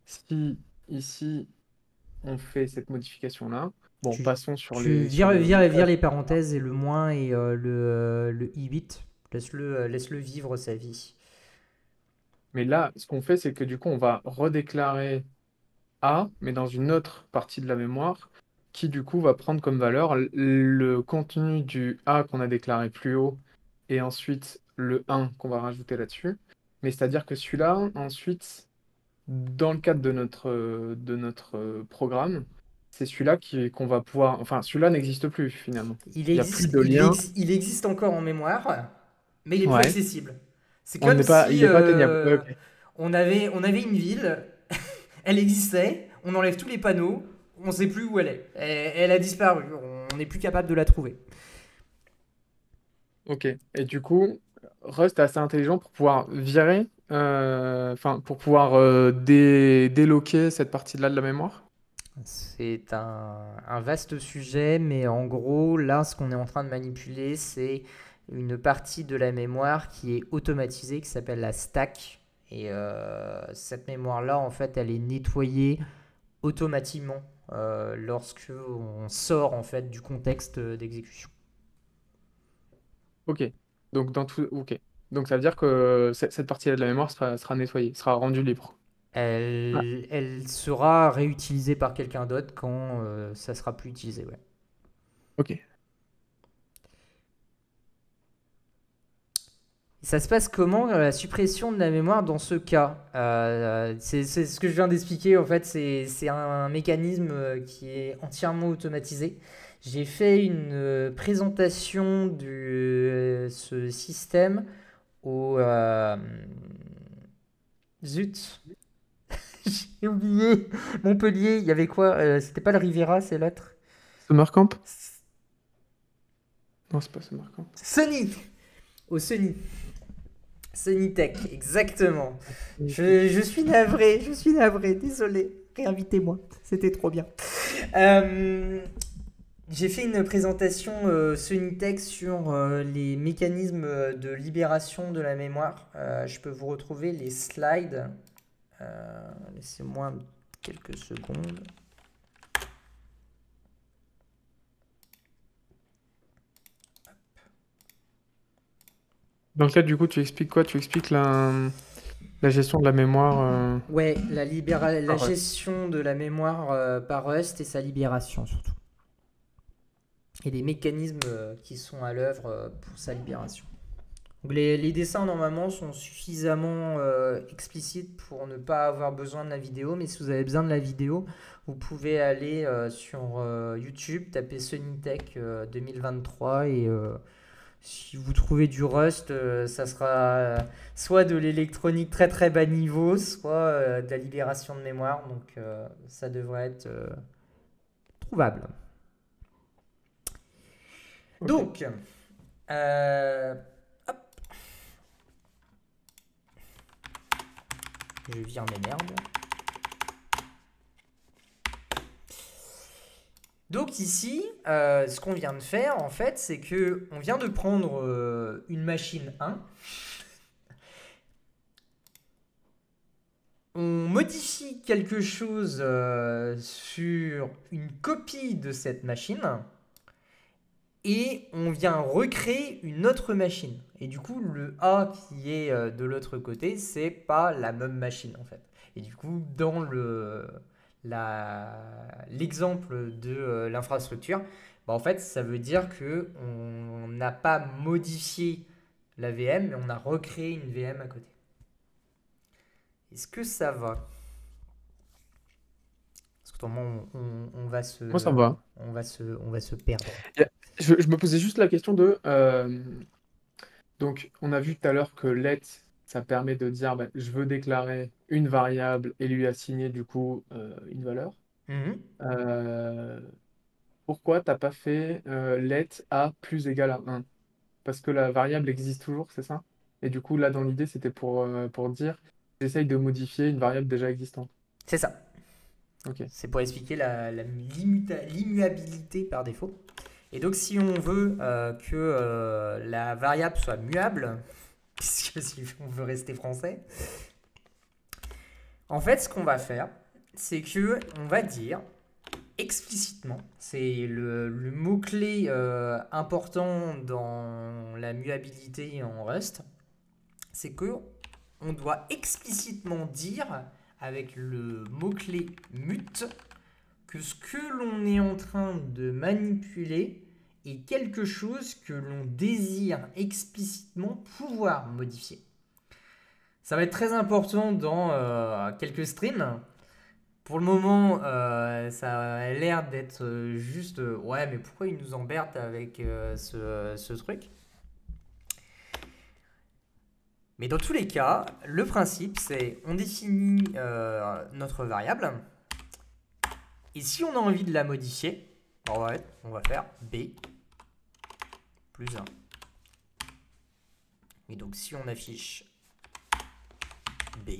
si ici on fait cette modification-là, bon, Tu, passons sur tu sur le vires code. les parenthèses et le moins et le i8. Laisse-le vivre sa vie. Mais là, ce qu'on fait, c'est que du coup, on va redéclarer A, mais dans une autre partie de la mémoire, qui du coup va prendre comme valeur le contenu du A qu'on a déclaré plus haut, et ensuite le 1 qu'on va rajouter là-dessus. Mais c'est-à-dire que celui-là, ensuite, dans le cadre de notre programme, c'est celui-là qu'on va pouvoir... Enfin, celui-là n'existe plus finalement. Il n'y a plus de lien. Il existe encore en mémoire, mais il est plus Ouais. accessible. C'est On comme n'est pas, il si n'est pas atteignable. Ouais, ok. on avait une ville, elle existait, on enlève tous les panneaux, on ne sait plus où elle est. Elle a disparu, on n'est plus capable de la trouver. Ok. Et du coup, Rust est assez intelligent pour pouvoir virer, enfin, pour pouvoir déloquer cette partie-là de la mémoire. C'est un vaste sujet, mais en gros, là, ce qu'on est en train de manipuler, c'est une partie de la mémoire qui est automatisée, qui s'appelle la stack. Et cette mémoire-là, en fait, elle est nettoyée automatiquement lorsque on sort en fait du contexte d'exécution. Ok. Donc, ok. Donc, ça veut dire que cette partie-là de la mémoire sera nettoyée, sera rendue libre. Ah, Elle sera réutilisée par quelqu'un d'autre quand ça sera plus utilisé. Ouais. ok. Ça se passe comment la suppression de la mémoire dans ce cas c'est ce que je viens d'expliquer. En fait, c'est un mécanisme qui est entièrement automatisé. J'ai fait une présentation de ce système au zut, j'ai oublié Montpellier. Il y avait quoi c'était pas le Riviera, c'est l'autre. Summercamp? Non, c'est pas Summercamp. Sony, au Sony. Tech, exactement. Je suis navré, désolé. Réinvitez-moi, c'était trop bien. Euh, j'ai fait une présentation Tech sur les mécanismes de libération de la mémoire. Je peux vous retrouver les slides. Laissez-moi quelques secondes. Dans le cadre, du coup, tu expliques quoi? Tu expliques la gestion de la mémoire Ouais, la par Rust. gestion de la mémoire par Rust et sa libération surtout. Et les mécanismes qui sont à l'œuvre pour sa libération. Donc les dessins normalement sont suffisamment explicites pour ne pas avoir besoin de la vidéo, mais si vous avez besoin de la vidéo, vous pouvez aller sur YouTube, taper Sunnytech 2023 et si vous trouvez du Rust, ça sera soit de l'électronique très très bas niveau, soit de la libération de mémoire, donc ça devrait être trouvable. Ok. Donc, euh, hop, je vire mes merdes. Donc ici, ce qu'on vient de faire, en fait, c'est que on vient de prendre une machine 1, on modifie quelque chose sur une copie de cette machine, et on vient recréer une autre machine. Et du coup, le A qui est de l'autre côté, c'est pas la même machine en fait. Et du coup, dans l'exemple de l'infrastructure, bah, en fait, ça veut dire que on n'a pas modifié la VM, mais on a recréé une VM à côté. Est-ce que ça va? Parce qu'autrement, on va Moi, ça me va. on va se perdre. Y a- je me posais juste la question de... donc, on a vu tout à l'heure que let, ça permet de dire, bah, je veux déclarer une variable et lui assigner du coup une valeur. Mhm. Euh, Pourquoi t'as pas fait let a plus égal à 1? Parce que la variable existe toujours, c'est ça? Et du coup, là, dans l'idée, c'était pour dire, j'essaye de modifier une variable déjà existante. C'est ça. Ok. C'est pour expliquer l'immuabilité par défaut. Et donc, si on veut que la variable soit muable, puisque si on veut rester français, en fait, ce qu'on va faire, c'est que on va dire explicitement, c'est le mot-clé important dans la muabilité en Rust, c'est que on doit explicitement dire avec le mot-clé mute que ce que l'on est en train de manipuler est quelque chose que l'on désire explicitement pouvoir modifier. Ça va être très important dans quelques streams. Pour le moment, ça a l'air d'être juste ouais, mais pourquoi ils nous emmerdent avec ce truc? Mais dans tous les cas, le principe, c'est on définit notre variable. Et si on a envie de la modifier, on va faire b plus 1. Et donc si on affiche b,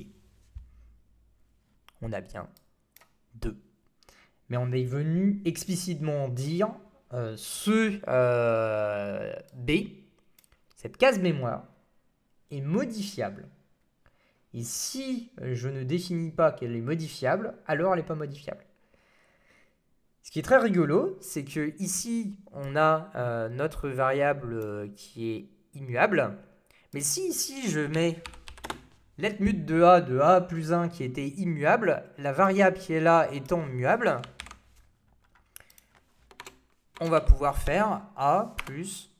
on a bien 2. Mais on est venu explicitement dire ce b, cette case mémoire, est modifiable. Et si je ne définis pas qu'elle est modifiable, alors elle n'est pas modifiable. Ce qui est très rigolo, c'est que ici, on a notre variable qui est immuable. Mais si ici, je mets letMut de A plus 1 qui était immuable, la variable qui est là étant muable, on va pouvoir faire A plus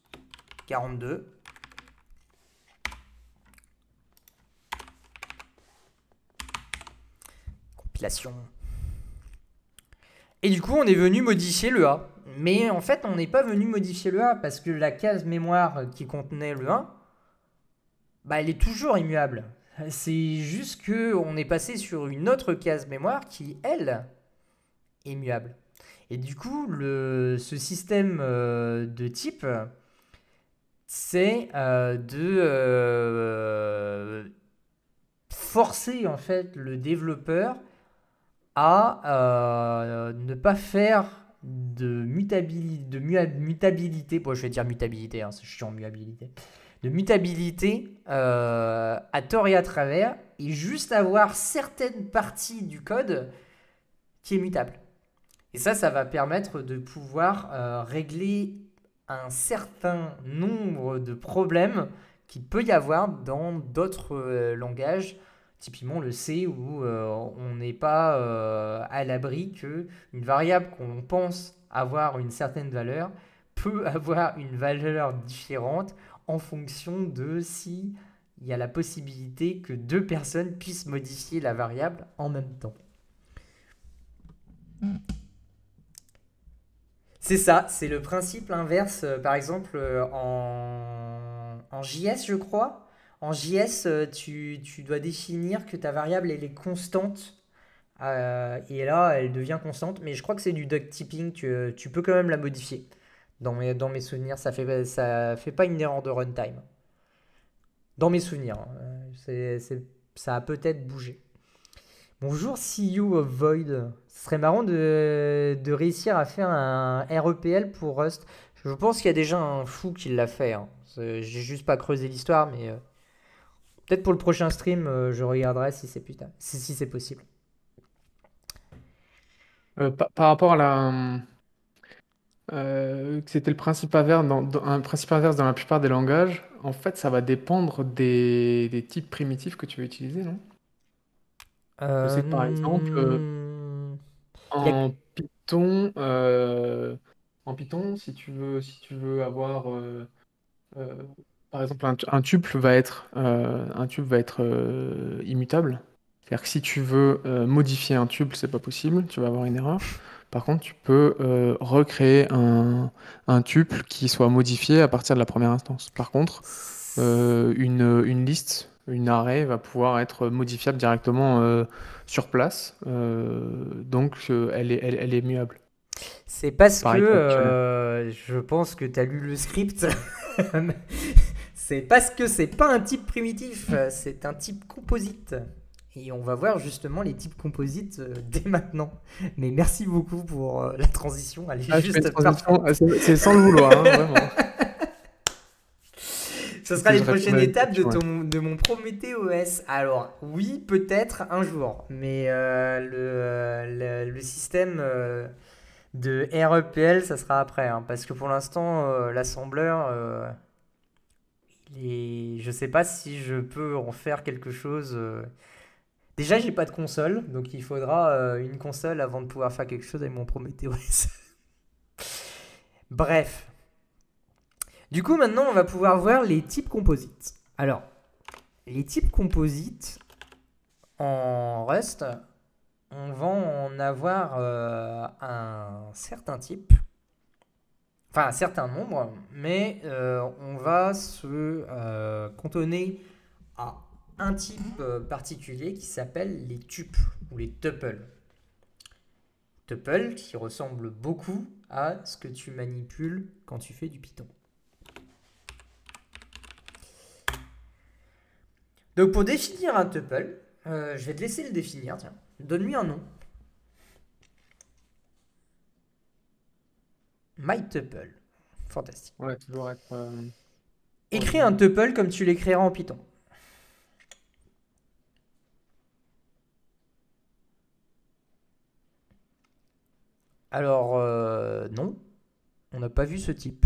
42. Compilation. Et du coup, on est venu modifier le A. Mais en fait, on n'est pas venu modifier le A parce que la case mémoire qui contenait le 1, bah, elle est toujours immuable. C'est juste qu'on est passé sur une autre case mémoire qui, elle, est muable. Et du coup, ce système de type, c'est de forcer en fait le développeur à ne pas faire de mutabilité. Bon, je vais dire mutabilité, hein, je suis en muabilité. De mutabilité à tort et à travers, et juste avoir certaines parties du code qui est mutable. Et ça va permettre de pouvoir régler un certain nombre de problèmes qu'il peut y avoir dans d'autres langages, typiquement le C, où on n'est pas à l'abri qu'une variable qu'on pense avoir une certaine valeur peut avoir une valeur différente en fonction de si il y a la possibilité que deux personnes puissent modifier la variable en même temps. C'est ça, c'est le principe inverse, par exemple, en JS, je crois. En JS, tu dois définir que ta variable, elle est constante. Et là, elle devient constante. Mais je crois que c'est du duck typing. Tu peux quand même la modifier. Dans mes souvenirs, ça fait pas une erreur de runtime. Dans mes souvenirs, hein. Ça a peut-être bougé. Bonjour CEO of Void. Ce serait marrant de réussir à faire un REPL pour Rust. Je pense qu'il y a déjà un fou qui l'a fait, hein. J'ai juste pas creusé l'histoire, mais peut-être pour le prochain stream, je regarderai si c'est putain, si c'est possible. Par rapport à que c'était le principe inverse un principe inverse dans la plupart des langages, en fait, ça va dépendre des types primitifs que tu vas utiliser, non? Je sais que par exemple, Hmm, y a- en Python, si tu veux avoir, euh, par exemple, un tuple va être immutable. C'est-à-dire que si tu veux modifier un tuple, c'est pas possible, tu vas avoir une erreur. Par contre, tu peux recréer un tuple qui soit modifié à partir de la première instance. Par contre, une liste, une array va pouvoir être modifiable directement sur place. Donc, elle est muable. c'est parce que Pareil pour le dictionnaire. je pense que tu as lu le script. C'est parce que c'est pas un type primitif, c'est un type composite. Et on va voir justement les types composites dès maintenant. Mais merci beaucoup pour la transition, elle est Ah, je fais une juste transition, parfaite. c'est sans le vouloir, hein, vraiment. Ce Faut sera que les je réponde prochaines à une étapes question. Ouais. de mon Prométhée OS. Alors, oui, peut-être un jour, mais le système de REPL, ça sera après, hein, parce que pour l'instant, l'assembleur, je sais pas si je peux en faire quelque chose. Déjà, j'ai pas de console, donc il faudra une console avant de pouvoir faire quelque chose avec mon Prometheus. Bref. Du coup, maintenant, on va pouvoir voir les types composites. Alors, les types composites en Rust, on va en avoir un certain type, enfin un certain nombre, mais on va se cantonner à un type particulier qui s'appelle les tuples ou les tuples. Tuple qui ressemble beaucoup à ce que tu manipules quand tu fais du Python. Donc pour définir un tuple, je vais te laisser le définir. Tiens, donne-lui un nom. MyTuple. Fantastique. Ouais, toujours être Écris un original. tuple comme tu l'écriras en Python. Alors, non, on n'a pas vu ce type.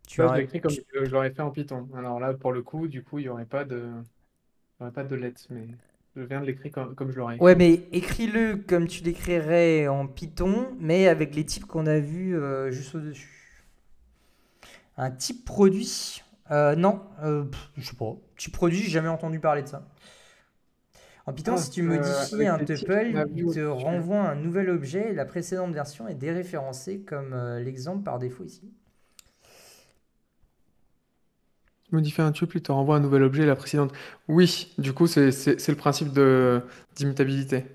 Tu Là, je aurais, l'écris comme je l'aurais fait en Python. Alors là, pour le coup, du coup, il y aurait pas de lettres, mais je viens de l'écrire comme je l'aurais écrit Ouais, en Python. mais écris-le comme tu l'écrirais en Python, mais avec les types qu'on a vus juste au-dessus. Un type produit. Non, je sais pas. Type produit, j'ai jamais entendu parler de ça. En Python, Ah, si tu modifies avec un les types qu'on tuple, a il vus te au-dessus. renvoie un nouvel objet et la précédente version est déréférencée comme l'exemple par défaut ici. Modifier un tuple, il te renvoie un nouvel objet, la précédente. Oui, du coup, c'est le principe d'immutabilité.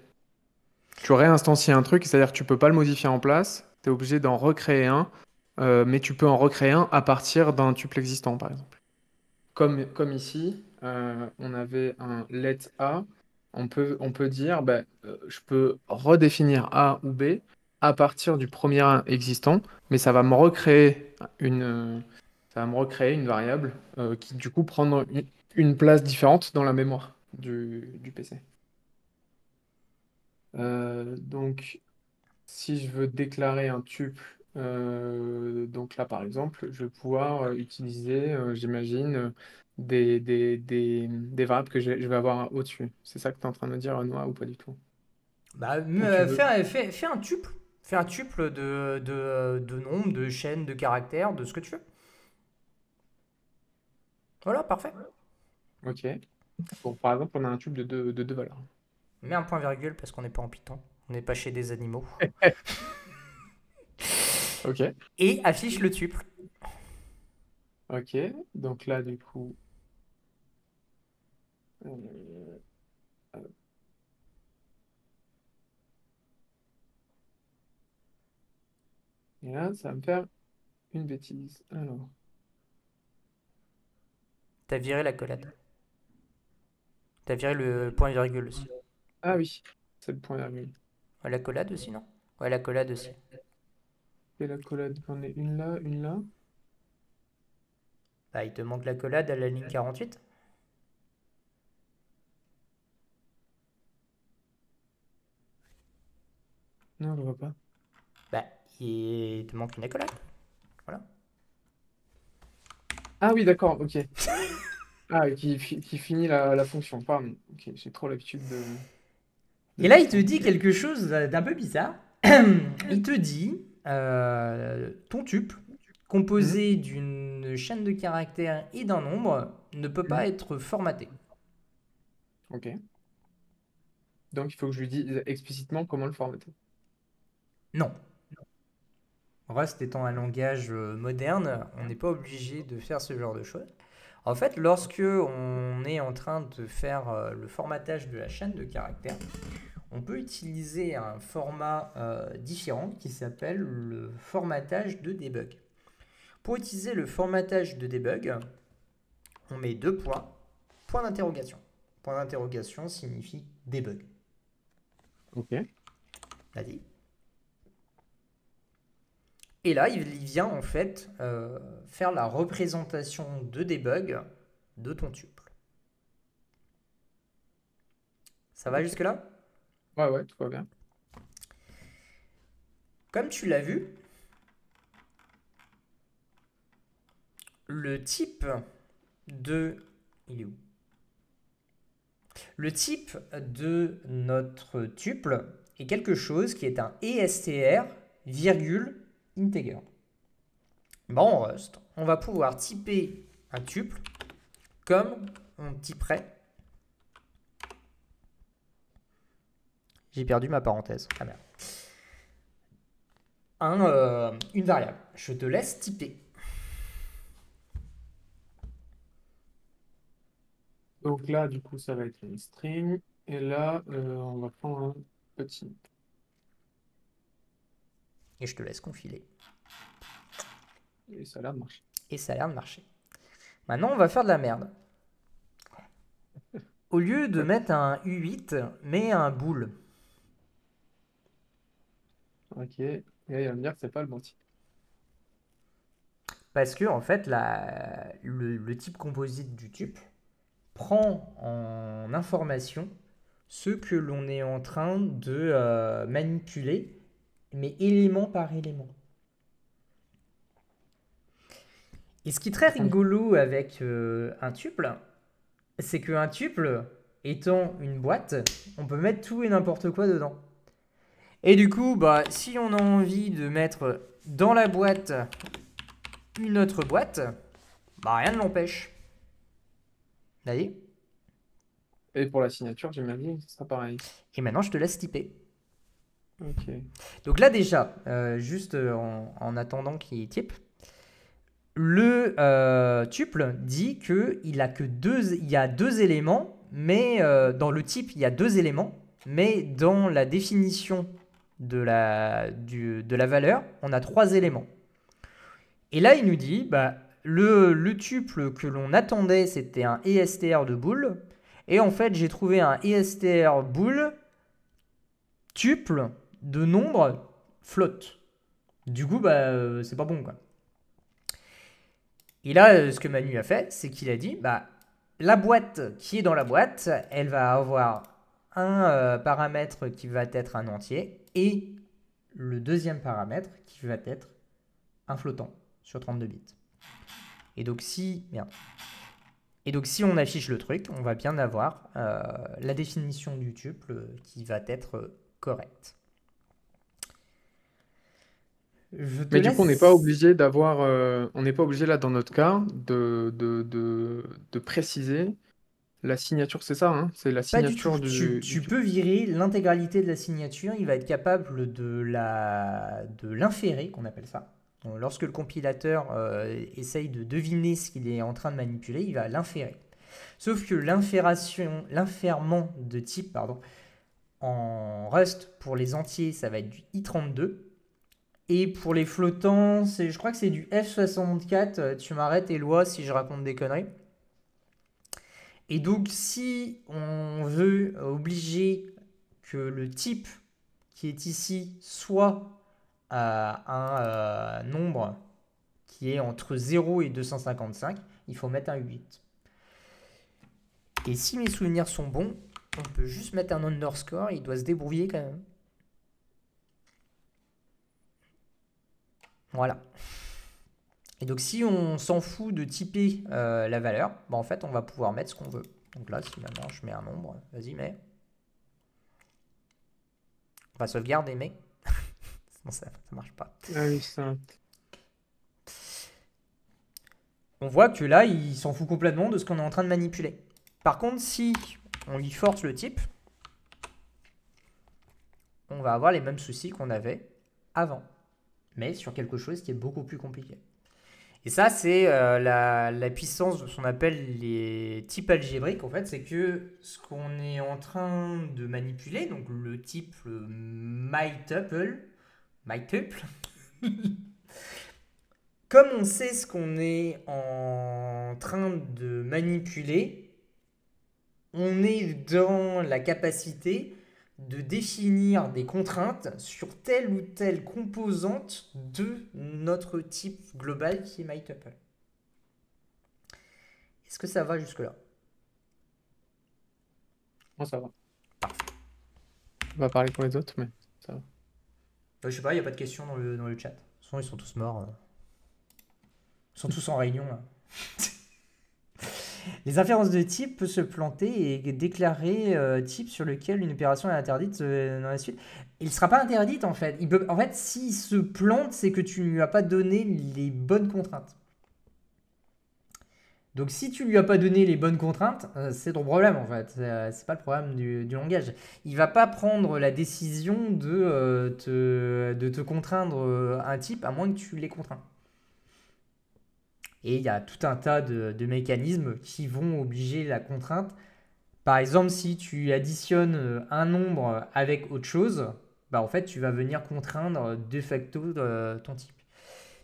Tu réinstancies un truc, c'est-à-dire que tu peux pas le modifier en place, tu es obligé d'en recréer un, mais tu peux en recréer un à partir d'un tuple existant, par exemple. Comme ici, on avait un let A, on peut dire, bah, je peux redéfinir A ou B à partir du premier existant, mais ça va me recréer une variable qui, du coup, prend une place différente dans la mémoire du PC. Donc, si je veux déclarer un tuple, donc là par exemple, je vais pouvoir utiliser, j'imagine, des variables que je vais avoir au-dessus. C'est ça que tu es en train de me dire, Noah, ou pas du tout? Bah, Ou tu veux... fais un tuple. Fais un tuple de nombres, de chaînes, de caractères, de ce que tu veux. Voilà, parfait. Ok. Bon, par exemple, on a un tuple de deux valeurs. Mets un point virgule parce qu'on n'est pas en Python. On n'est pas chez des animaux. Ok. Et affiche le tuple. Ok. Donc là, du coup, euh, et là, ça va me faire une bêtise. Alors, T'as viré la collade. T'as viré le point virgule aussi. Ah oui, c'est le point virgule. Ouais, l'accolade aussi, non? Ouais, l'accolade aussi. Et la collade, j'en ai une là, une là. Bah, il te manque l'accolade à la ligne 48. Non, je vois pas. Bah, il te manque une accolade. Voilà. Ah oui, d'accord, ok. Ah, qui finit la fonction, pardon. Ok, j'ai trop l'habitude Et de là, faire il te ça. dit quelque chose d'un peu bizarre. Il te dit ton tuple, Mhm, composé d'une chaîne de caractères et d'un nombre, ne peut pas mhm. être formaté. Ok. Donc, il faut que je lui dise explicitement comment le formater. Non. Rust étant un langage moderne, on n'est pas obligé de faire ce genre de choses. En fait, lorsque on est en train de faire le formatage de la chaîne de caractères, on peut utiliser un format différent qui s'appelle le formatage de debug. Pour utiliser le formatage de debug, on met deux points, point d'interrogation. Point d'interrogation signifie debug. Ok. Vas-y. Et là, il vient en fait faire la représentation de debug de ton tuple. Ça va Ok. jusque-là? Ouais, ouais, tout va bien. Comme tu l'as vu, le type de... Il est où? Le type de notre tuple est quelque chose qui est un ESTR, virgule, integer. Bon, en Rust, on va pouvoir typer un tuple comme on typerait... J'ai perdu ma parenthèse. Ah merde. Une variable. Je te laisse typer. Donc là, du coup, ça va être une string. Et là, on va prendre un petit. Et je te laisse confiler. Et ça a l'air de marcher. Et ça a l'air de marcher. Maintenant, on va faire de la merde. Au lieu de Ouais. mettre un U8, mets un bool. Ok. Et là, il va me dire que c'est pas le bon type. Parce que, en fait, le type composite du tuple prend en information ce que l'on est en train de manipuler, mais élément par élément. Et ce qui est très rigolo avec un tuple, c'est qu'un tuple, étant une boîte, on peut mettre tout et n'importe quoi dedans. Et du coup, bah, si on a envie de mettre dans la boîte une autre boîte, bah rien ne l'empêche. Vous voyez? Et pour la signature, j'imagine que ce sera pareil. Et maintenant, je te laisse typer. Ok. Donc là déjà, juste en attendant qu'il type, le tuple dit il y a deux éléments, mais dans le type, il y a deux éléments, mais dans la définition de la valeur, on a trois éléments. Et là, il nous dit, bah, le tuple que l'on attendait, c'était un ESTR de boole. Et en fait, j'ai trouvé un ESTR boole tuple de nombre float. Du coup, bah, c'est pas bon, quoi. Et là, ce que Manu a fait, c'est qu'il a dit, bah, la boîte qui est dans la boîte, elle va avoir un paramètre qui va être un entier et le deuxième paramètre qui va être un flottant sur 32 bits. Et donc si on affiche le truc, on va bien avoir la définition du tuple qui va être correcte. Je te Mais du coup, on n'est pas laisse. obligé d'avoir, on n'est pas obligé là dans notre cas de préciser la signature, c'est ça, hein? C'est la Pas du tout. signature Tu du. peux virer l'intégralité de la signature. Il va être capable de l'inférer, qu'on appelle ça. Donc, lorsque le compilateur essaye de deviner ce qu'il est en train de manipuler, il va l'inférer. Sauf que l'infèrement de type, pardon, en Rust, pour les entiers, ça va être du i32. Et pour les flottants, je crois que c'est du F64. Tu m'arrêtes, Éloi, si je raconte des conneries. Et donc, si on veut obliger que le type qui est ici soit un nombre qui est entre 0 et 255, il faut mettre un 8. Et si mes souvenirs sont bons, on peut juste mettre un underscore, il doit se débrouiller quand même. Voilà. Et donc si on s'en fout de typer la valeur, bah en fait on va pouvoir mettre ce qu'on veut. Donc là, si maintenant je mets un nombre, vas-y, mets. On va sauvegarder, mais sinon ça marche pas. Ah oui, ça. On voit que là, il s'en fout complètement de ce qu'on est en train de manipuler. Par contre, si on lui force le type, on va avoir les mêmes soucis qu'on avait avant, mais sur quelque chose qui est beaucoup plus compliqué. Et ça, c'est la puissance de ce qu'on appelle les types algébriques. En fait, c'est que ce qu'on est en train de manipuler, donc le type mytuple, comme on sait ce qu'on est en train de manipuler, on est dans la capacité de définir des contraintes sur telle ou telle composante de notre type global qui est mytuple. Est-ce que ça va jusque-là? Moi, ça va. On va parler pour les autres, mais ça va. Je sais pas, il n'y a pas de questions dans le chat. Sinon, ils sont tous morts. Ils sont tous en réunion, là. Les inférences de type peuvent se planter et déclarer type sur lequel une opération est interdite dans la suite. Il ne sera pas interdite en fait. En fait, s'il se plante, c'est que tu ne lui as pas donné les bonnes contraintes. Donc si tu ne lui as pas donné les bonnes contraintes, c'est ton problème en fait. C'est pas le problème du langage. Il va pas prendre la décision de te contraindre un type à moins que tu l'aies contraint. Et il y a tout un tas de mécanismes qui vont obliger la contrainte. Par exemple, si tu additionnes un nombre avec autre chose, bah en fait, tu vas venir contraindre de facto ton type.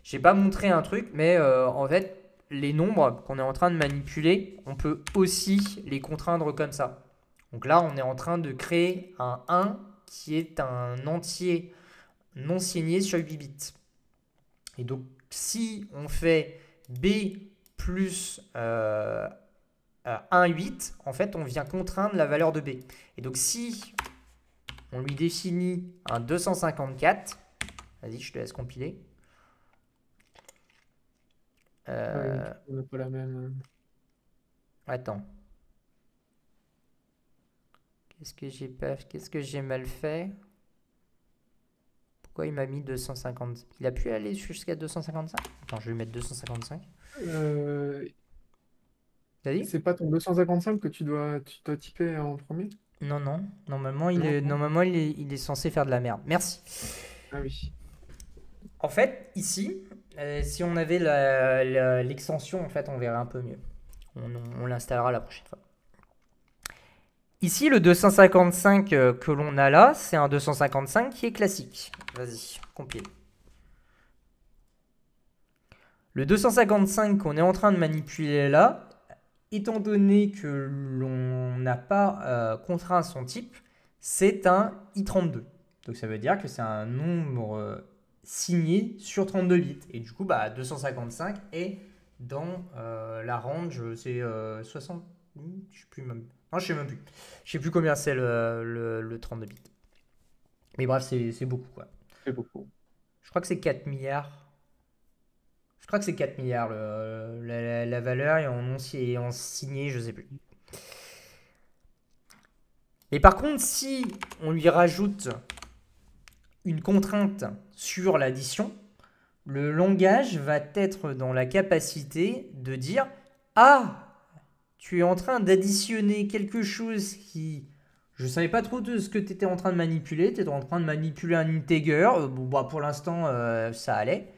Je n'ai pas montré un truc, mais en fait, les nombres qu'on est en train de manipuler, on peut aussi les contraindre comme ça. Donc là, on est en train de créer un 1 qui est un entier non signé sur 8 bits. Et donc, si on fait B plus 1, 8, en fait, on vient contraindre la valeur de B. Et donc, si on lui définit un 254, vas-y, je te laisse compiler. On n'a pas la même. Attends. Qu'est-ce que j'ai mal fait? Pourquoi il m'a mis 250? Il a pu aller jusqu'à 255? Attends, je vais lui mettre 255. T'as dit? C'est pas ton 255 que tu dois typer en premier? Non, non. Normalement, il est censé faire de la merde. Merci. Ah oui. En fait, ici, si on avait l'extension, en fait, on verrait un peu mieux. On l'installera la prochaine fois. Ici, le 255 que l'on a là, c'est un 255 qui est classique. Vas-y, compile. Le 255 qu'on est en train de manipuler là, étant donné que l'on n'a pas contraint son type, c'est un I32. Donc ça veut dire que c'est un nombre signé sur 32 bits. Et du coup, 255 est dans la range, c'est 60. Je sais plus même. Non, je sais même plus. Je sais plus combien c'est le 32 bits. Mais bref, c'est beaucoup quoi. C'est beaucoup. Je crois que c'est 4 milliards. Je crois que c'est 4 milliards la valeur et en signé, je sais plus. Mais par contre, si on lui rajoute une contrainte sur l'addition, le langage va être dans la capacité de dire « Ah, tu es en train d'additionner quelque chose qui... Je ne savais pas trop de ce que tu étais en train de manipuler. Tu étais en train de manipuler un integer. Pour l'instant, ça allait.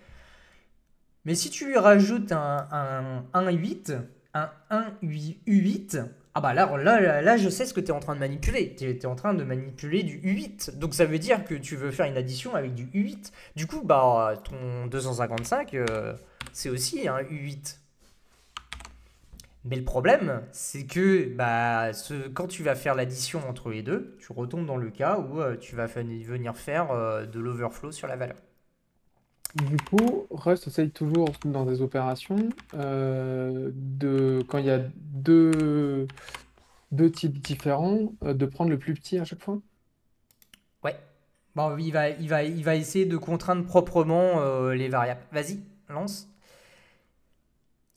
Mais si tu lui rajoutes un 8, un 1U8, là, je sais ce que tu es en train de manipuler. Tu es en train de manipuler du U8. Donc ça veut dire que tu veux faire une addition avec du U8. Du coup, ton 255, c'est aussi un U8. Mais le problème, c'est que bah, quand tu vas faire l'addition entre les deux, tu retombes dans le cas où tu vas venir faire de l'overflow sur la valeur. Du coup, Rust essaye toujours dans des opérations quand il y a deux types différents, de prendre le plus petit à chaque fois. Ouais. Bon, il va essayer de contraindre proprement les variables. Vas-y, lance.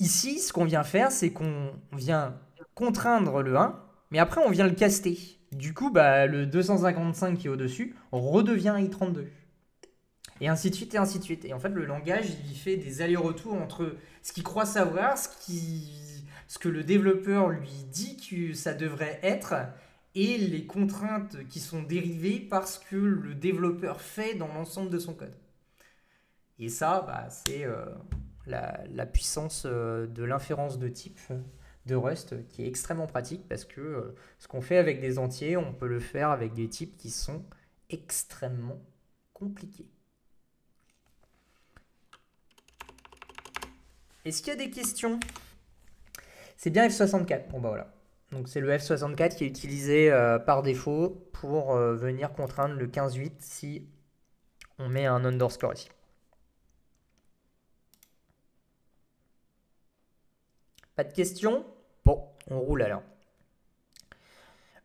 Ici, ce qu'on vient faire, c'est qu'on vient contraindre le 1, mais après on vient le caster. Du coup, bah, le 255 qui est au-dessus redevient un i32. Et ainsi de suite, et ainsi de suite. Et en fait, le langage, il fait des allers-retours entre ce qu'il croit savoir, ce que le développeur lui dit que ça devrait être, et les contraintes qui sont dérivées parce que le développeur fait dans l'ensemble de son code. Et ça, bah, c'est la puissance de l'inférence de type de Rust qui est extrêmement pratique parce que ce qu'on fait avec des entiers, on peut le faire avec des types qui sont extrêmement compliqués. Est-ce qu'il y a des questions? C'est bien F64. Bon bah voilà. Donc c'est le F64 qui est utilisé par défaut pour venir contraindre le 15.8 si on met un underscore ici. Pas de questions? Bon, on roule alors.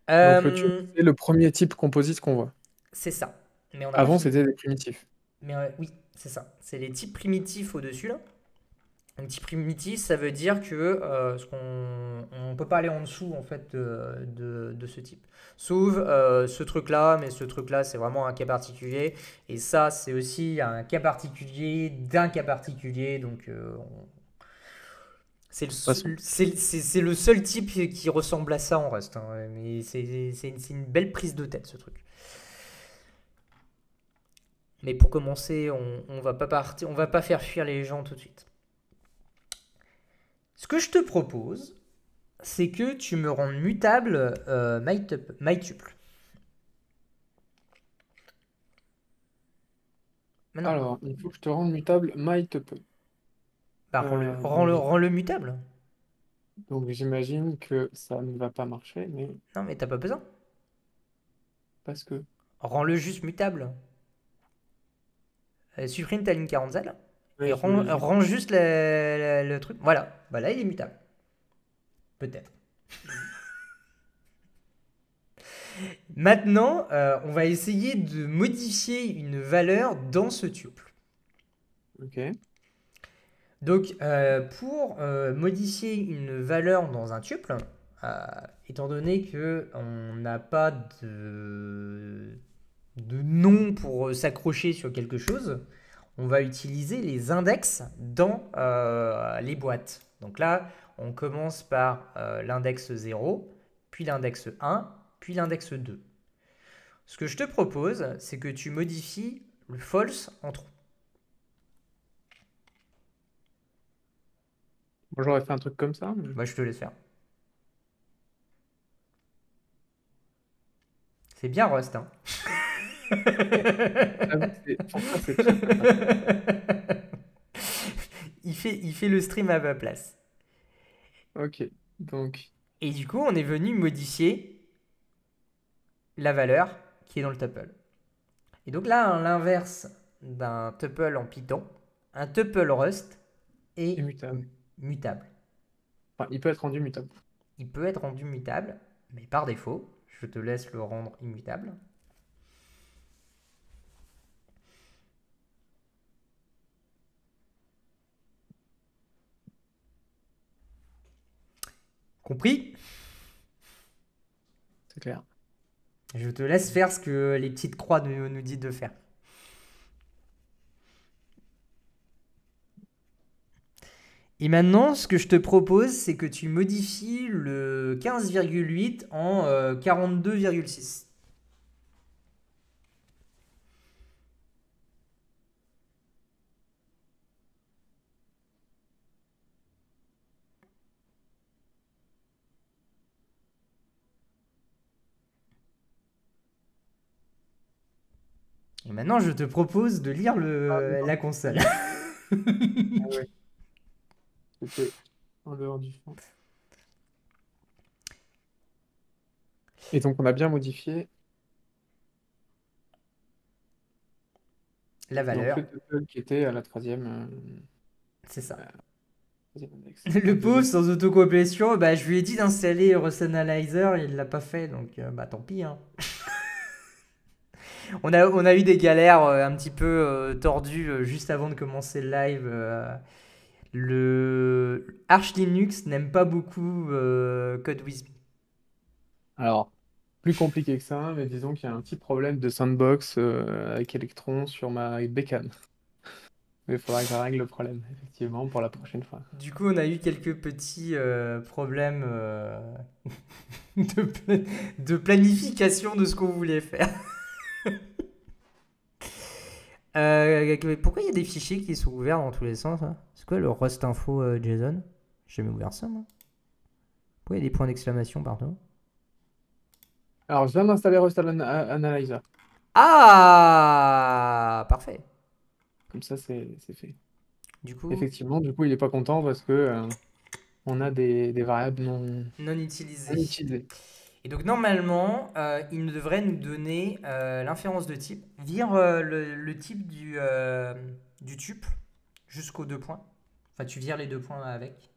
Donc le tube, c'est le premier type composite qu'on voit. C'est ça. Mais on n'a pas Avant, fini. c'était des primitifs. Mais oui, c'est ça. C'est les types primitifs au-dessus là. Un type primitif, ça veut dire que on ne peut pas aller en dessous en fait de ce type. Sauf ce truc-là, mais ce truc-là, c'est vraiment un cas particulier. Et ça, c'est aussi un cas particulier d'un cas particulier. Donc, c'est Passons. le seul type qui ressemble à ça en Rust, hein. Mais c'est une belle prise de tête, ce truc. Mais pour commencer, on va pas partir, on va pas faire fuir les gens tout de suite. Ce que je te propose, c'est que tu me rendes mutable mytuple. Alors, il faut que je te rende mutable mytuple. Bah, rends-le mutable. Donc j'imagine que ça ne va pas marcher, mais Non, mais t'as pas besoin. parce que... Rends-le juste mutable. Supprime ta ligne 40Z et Ouais, j'imagine. rends juste le truc. Voilà, bah là il est mutable. Peut-être. Maintenant, on va essayer de modifier une valeur dans ce tuple. Ok. Donc, pour modifier une valeur dans un tuple, étant donné qu'on n'a pas de nom pour s'accrocher sur quelque chose, on va utiliser les index dans les boîtes. Donc là, on commence par l'index 0, puis l'index 1, puis l'index 2. Ce que je te propose, c'est que tu modifies le false en true. Moi, j'aurais fait un truc comme ça. Moi, je te laisse faire. C'est bien Rust, hein. Pour ça, c'est très pratique. Il fait le stream à ma place. Ok. Donc, Et du coup, on est venu modifier la valeur qui est dans le tuple. Et donc là, à l'inverse d'un tuple en Python, un tuple Rust est immutable. mutable. Enfin, il peut être rendu mutable. Il peut être rendu mutable, mais par défaut, je te laisse le rendre immutable. Compris? C'est clair. Je te laisse faire ce que les petites croix nous disent de faire. Et maintenant, ce que je te propose, c'est que tu modifies le 15,8 en 42,6. Et maintenant, je te propose de lire Non. la console. Ah ouais. C'était en dehors du champ. Et donc, on a bien modifié La donc, valeur, le tuple qui était à la c'est ça. troisième index. Le Enfin, pauvre, deuxième. sans autocomplétion, bah, je lui ai dit d'installer Rust Analyzer, il l'a pas fait, donc bah tant pis, hein. On a eu des galères un petit peu tordues juste avant de commencer le live. Le Arch Linux n'aime pas beaucoup Code With Me. Alors, plus compliqué que ça, mais disons qu'il y a un petit problème de sandbox avec Electron sur ma bécane. Mais il faudra que je règle le problème, effectivement, pour la prochaine fois. Du coup, on a eu quelques petits problèmes de, pla- de planification de ce qu'on voulait faire. Pourquoi il y a des fichiers qui sont ouverts dans tous les sens hein. C'est quoi le Rust Info JSON? J'ai jamais ouvert ça, moi. Pourquoi il y a des points d'exclamation partout? Alors, je viens d'installer Rust Analyzer. Ah, parfait. Comme ça, c'est fait. Du coup, Effectivement, du coup, il n'est pas content parce que on a des variables non non utilisé. utilisées. Et donc normalement, il devrait nous donner l'inférence de type, vire le type du tuple jusqu'aux deux points. Enfin, tu vires les deux points avec.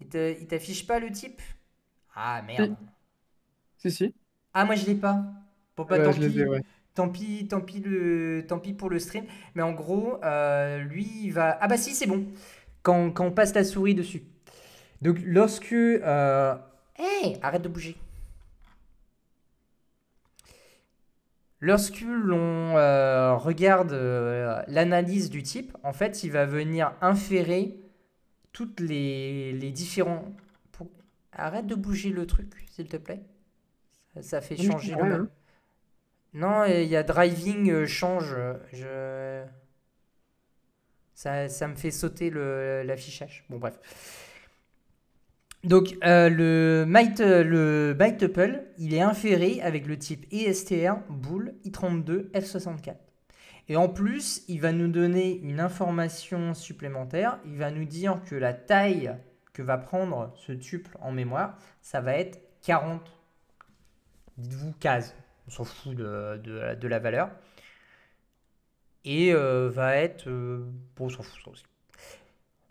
Il t'affiche pas le type? Ah merde. Si, si, si. Ah moi je l'ai pas. Bon bah tant Je les ai, pis. ouais. Tant pis pour le stream. Mais en gros, lui il va. Ah bah si c'est bon. Quand on passe la souris dessus. Donc lorsque. Hey, arrête de bouger. Lorsque l'on regarde l'analyse du type, en fait, il va venir inférer toutes les différents. Arrête de bouger le truc, s'il te plaît. Ça fait Non, mais je changer le comprends rien, même. hein. Non, il y a driving change. Ça me fait sauter l'affichage. Bon, bref. Donc, le bytuple, il est inféré avec le type ESTR bool i32 F64. Et en plus, il va nous donner une information supplémentaire. Il va nous dire que la taille que va prendre ce tuple en mémoire, ça va être 40, dites-vous, cases. On s'en fout de la valeur. Et va être... bon, on s'en fout ça aussi.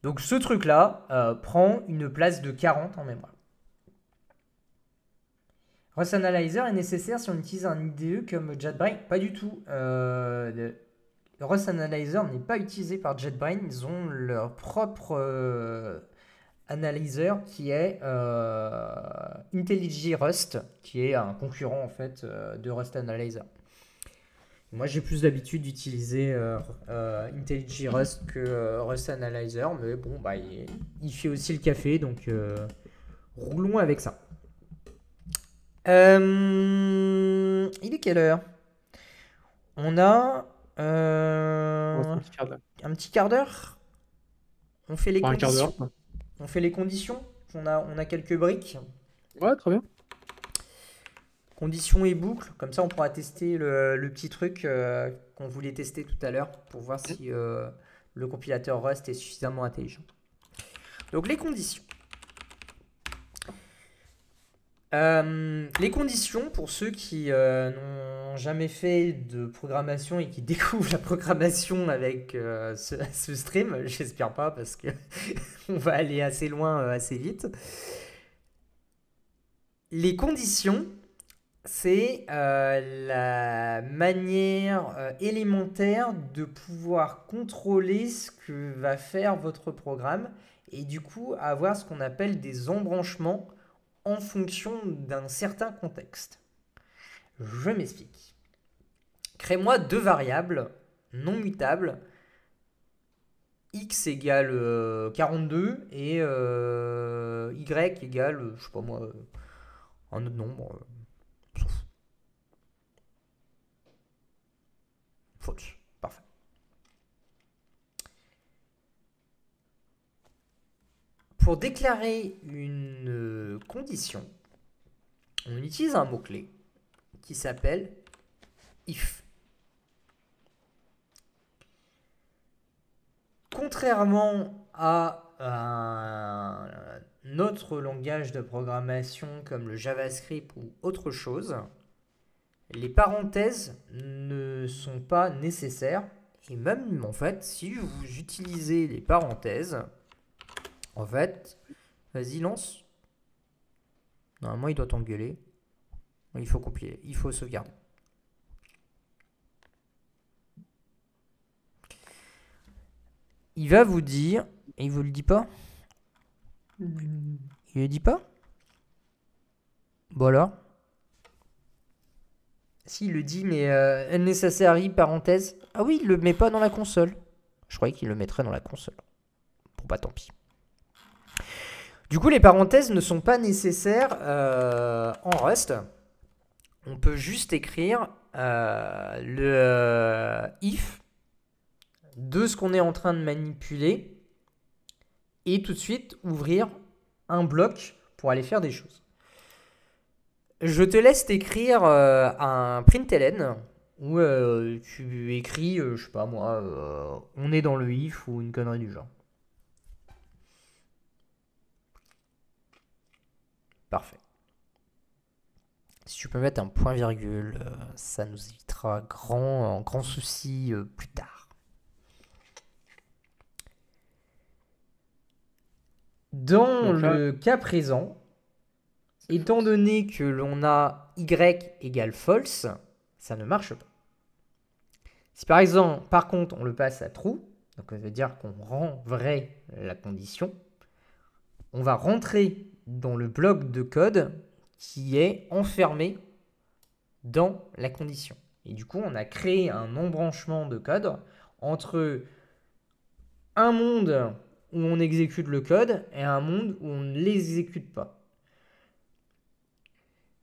Donc ce truc-là prend une place de 40 en mémoire. Rust Analyzer est nécessaire si on utilise un IDE comme JetBrains. Pas du tout. Rust Analyzer n'est pas utilisé par JetBrains. Ils ont leur propre analyzer qui est IntelliJ Rust, qui est un concurrent en fait de Rust Analyzer. Moi, j'ai plus l'habitude d'utiliser IntelliJ Rust que Rust Analyzer, mais bon, bah, il fait aussi le café, donc roulons avec ça. Il est quelle heure? On a On reste un petit quart d'heure. un petit quart d'heure. On fait les Enfin, un quart conditions. d'heure, quoi. On fait les conditions. On a quelques briques. Ouais, très bien. Conditions et boucles. Comme ça, on pourra tester le petit truc qu'on voulait tester tout à l'heure pour voir si le compilateur Rust est suffisamment intelligent. Donc, les conditions. Les conditions, pour ceux qui n'ont jamais fait de programmation et qui découvrent la programmation avec ce stream, j'espère pas parce que on va aller assez loin assez vite. Les conditions, c'est la manière élémentaire de pouvoir contrôler ce que va faire votre programme et du coup avoir ce qu'on appelle des embranchements en fonction d'un certain contexte. Je m'explique. Crée-moi deux variables non mutables, x égale 42 et y égale, je sais pas moi, un autre nombre. On s'en fout. False. Parfait. Pour déclarer une condition, on utilise un mot-clé qui s'appelle if. Contrairement à un autre langage de programmation comme le JavaScript ou autre chose, les parenthèses ne sont pas nécessaires. Et même, en fait, si vous utilisez les parenthèses, en fait, vas-y, lance. Normalement, il doit t'engueuler. Il faut compiler, il faut sauvegarder. Il va vous dire, et il vous le dit pas? Il le dit pas? Bon alors. Si, il le dit, mais unnecessary, parenthèse. Ah oui, il le met pas dans la console. Je croyais qu'il le mettrait dans la console. Bon bah tant pis. Du coup, les parenthèses ne sont pas nécessaires en Rust. On peut juste écrire le if de ce qu'on est en train de manipuler et tout de suite ouvrir un bloc pour aller faire des choses. Je te laisse t'écrire un println où tu écris, je sais pas moi, on est dans le if ou une connerie du genre. Parfait. Si tu peux mettre un point virgule, ça nous évitera grand souci plus tard. Dans le cas présent, étant donné que l'on a y égale false, ça ne marche pas. Si par exemple, par contre, on le passe à true, donc ça veut dire qu'on rend vrai la condition, on va rentrer dans le bloc de code qui est enfermé dans la condition. Et du coup, on a créé un embranchement de code entre un monde où on exécute le code et un monde où on ne l'exécute pas.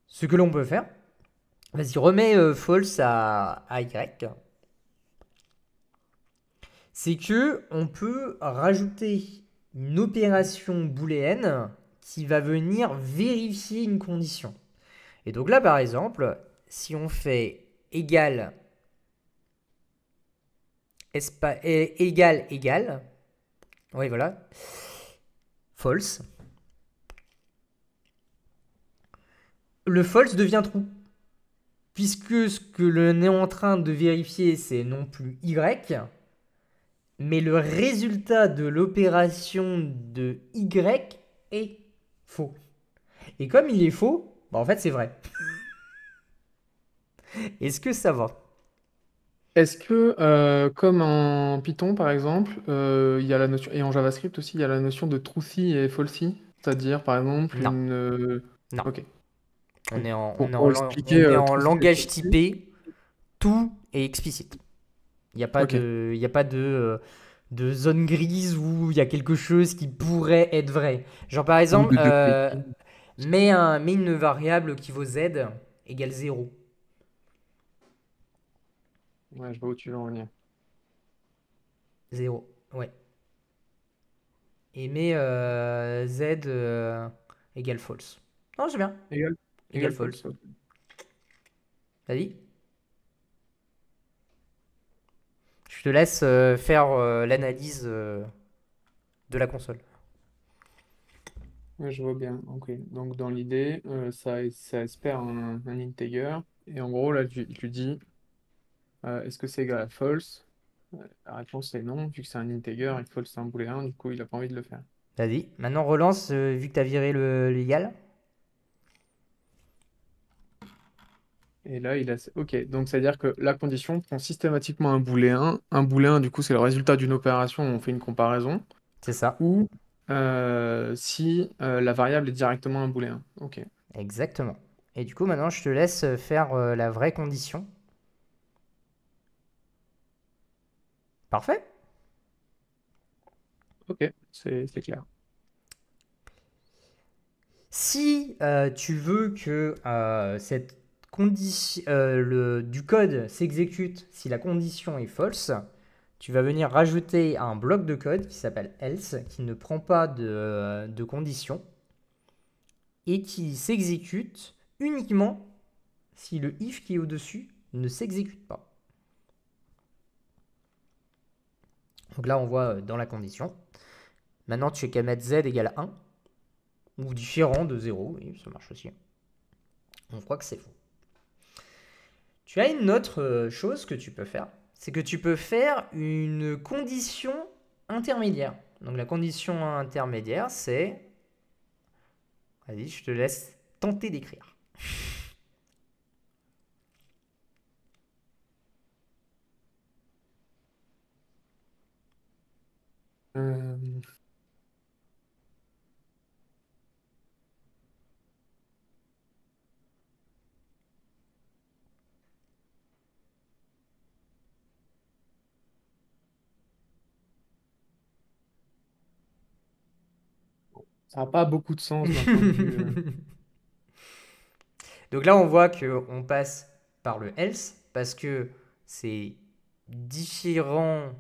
Ce que l'on peut faire, vas-y, remets false à Y. C'est que on peut rajouter une opération booléenne qui va venir vérifier une condition. Et donc là, par exemple, si on fait égal, égal, oui, voilà, false, le false devient true. Puisque ce que l'on est en train de vérifier, c'est non plus y, mais le résultat de l'opération de y est faux. Et comme il est faux, bah en fait c'est vrai. Est-ce que ça va? Est-ce que, comme en Python par exemple, il y a la notion, et en JavaScript aussi, il y a la notion de truthy et falsy, c'est-à-dire par exemple Non. Non. Ok. On est en, Pour expliquer on est en truthy et langage falsy. typé, tout est explicite. Il n'y a pas Ok. de zone grise où il y a quelque chose qui pourrait être vrai. Genre par Ou exemple, de degree. mets une variable qui vaut z égale 0. Ouais, je vois où tu veux en venir. 0, ouais. Et mets z égale false. Non, c'est bien. Égal, Égale égal false. false. Ok. Vas-y. Je te laisse faire l'analyse de la console. Ouais, je vois bien. Ok. Donc dans l'idée, ça espère un integer. Et en gros, là, je lui dis, est-ce que c'est égal à false? La réponse est non, vu que c'est un integer et false c'est un booléen, du coup, il n'a pas envie de le faire. Vas-y. Maintenant, relance vu que tu as viré l'égal. Et là, Ok, donc c'est-à-dire que la condition prend systématiquement un booléen. Un booléen, du coup, c'est le résultat d'une opération où on fait une comparaison. C'est ça. Ou si la variable est directement un booléen. Ok. Exactement. Et du coup, maintenant, je te laisse faire la vraie condition. Parfait. Ok, c'est clair. Si tu veux que cette condition, du code s'exécute si la condition est false, tu vas venir rajouter un bloc de code qui s'appelle else, qui ne prend pas de condition et qui s'exécute uniquement si le if qui est au-dessus ne s'exécute pas. Donc là, on voit dans la condition, Maintenant, tu n'as qu'à mettre z égale 1, ou différent de 0, oui, ça marche aussi. On voit que c'est faux. Tu as une autre chose que tu peux faire, c'est que tu peux faire une condition intermédiaire. Donc la condition intermédiaire, c'est... Vas-y, je te laisse tenter d'écrire. Euh, Ça n'a pas beaucoup de sens d'un point de vue. Donc là, on voit qu'on passe par le else parce que c'est différent.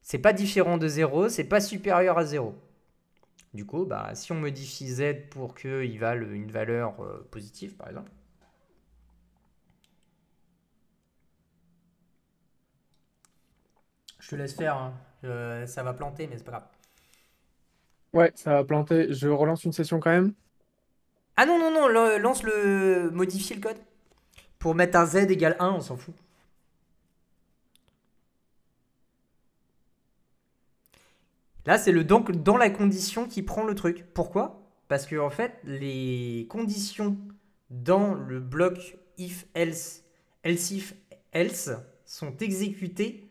C'est pas différent de 0, c'est pas supérieur à 0. Du coup, bah, si on modifie z pour qu'il valent une valeur positive, par exemple. Je te laisse faire, hein. Ça va planter, mais c'est pas grave. Ouais, ça va planter. Je relance une session quand même. Ah non, non, non, lance le... Modifie le code. Pour mettre un z égale 1, on s'en fout. Là, c'est le donc dans la condition qui prend le truc. Pourquoi? Parce que en fait, les conditions dans le bloc if else, else if else sont exécutées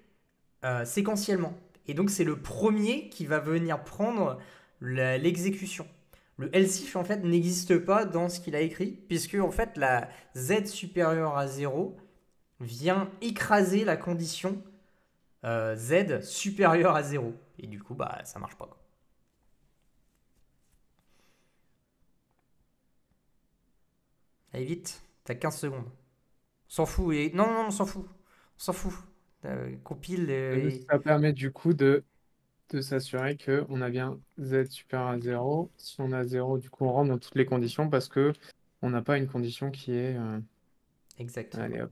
séquentiellement. Et donc, c'est le premier qui va venir prendre l'exécution. Le else if en fait n'existe pas dans ce qu'il a écrit, puisque en fait la z supérieure à 0 vient écraser la condition z supérieure à 0. Et du coup, bah, ça marche pas, quoi. Allez, vite, t'as 15 secondes. On s'en fout. Et... Non, non, non, on s'en fout. On s'en fout. Compile. Ça permet du coup de s'assurer qu'on a bien z supérieur à 0. Si on a 0, du coup, on rentre dans toutes les conditions parce que on n'a pas une condition qui est. Exactement. Allez hop.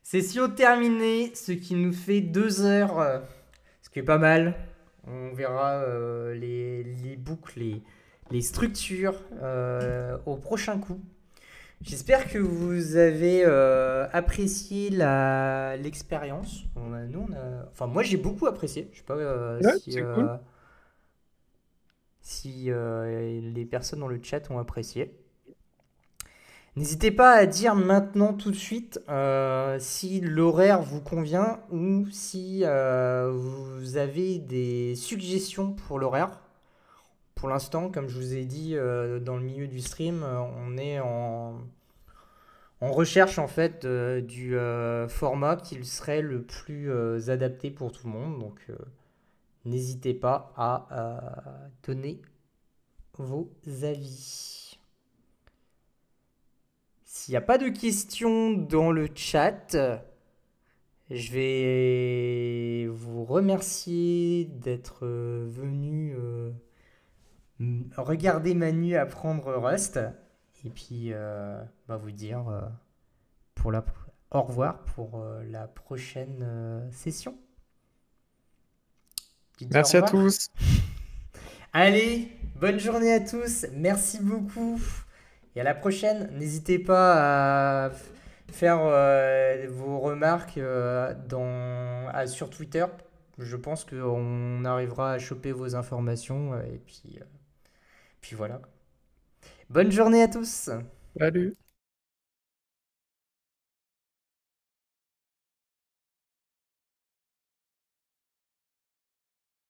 Session terminée, ce qui nous fait 2 heures. Ce qui est pas mal. On verra les boucles, les structures au prochain coup. J'espère que vous avez apprécié l'expérience. Enfin, moi, j'ai beaucoup apprécié. Je sais pas Ouais, c'est cool. si les personnes dans le chat ont apprécié. N'hésitez pas à dire maintenant tout de suite si l'horaire vous convient ou si vous avez des suggestions pour l'horaire. Pour l'instant, comme je vous ai dit dans le milieu du stream, on est en recherche en fait du format qui serait le plus adapté pour tout le monde. Donc n'hésitez pas à donner vos avis. S'il n'y a pas de questions dans le chat, je vais vous remercier d'être venu regarder Manu apprendre Rust. Et puis vous dire au revoir pour la prochaine session. Tu dis au Merci à revoir. tous. Allez, bonne journée à tous. Merci beaucoup. Et à la prochaine. N'hésitez pas à faire vos remarques sur Twitter. Je pense qu'on arrivera à choper vos informations. Et puis voilà. Bonne journée à tous. Salut.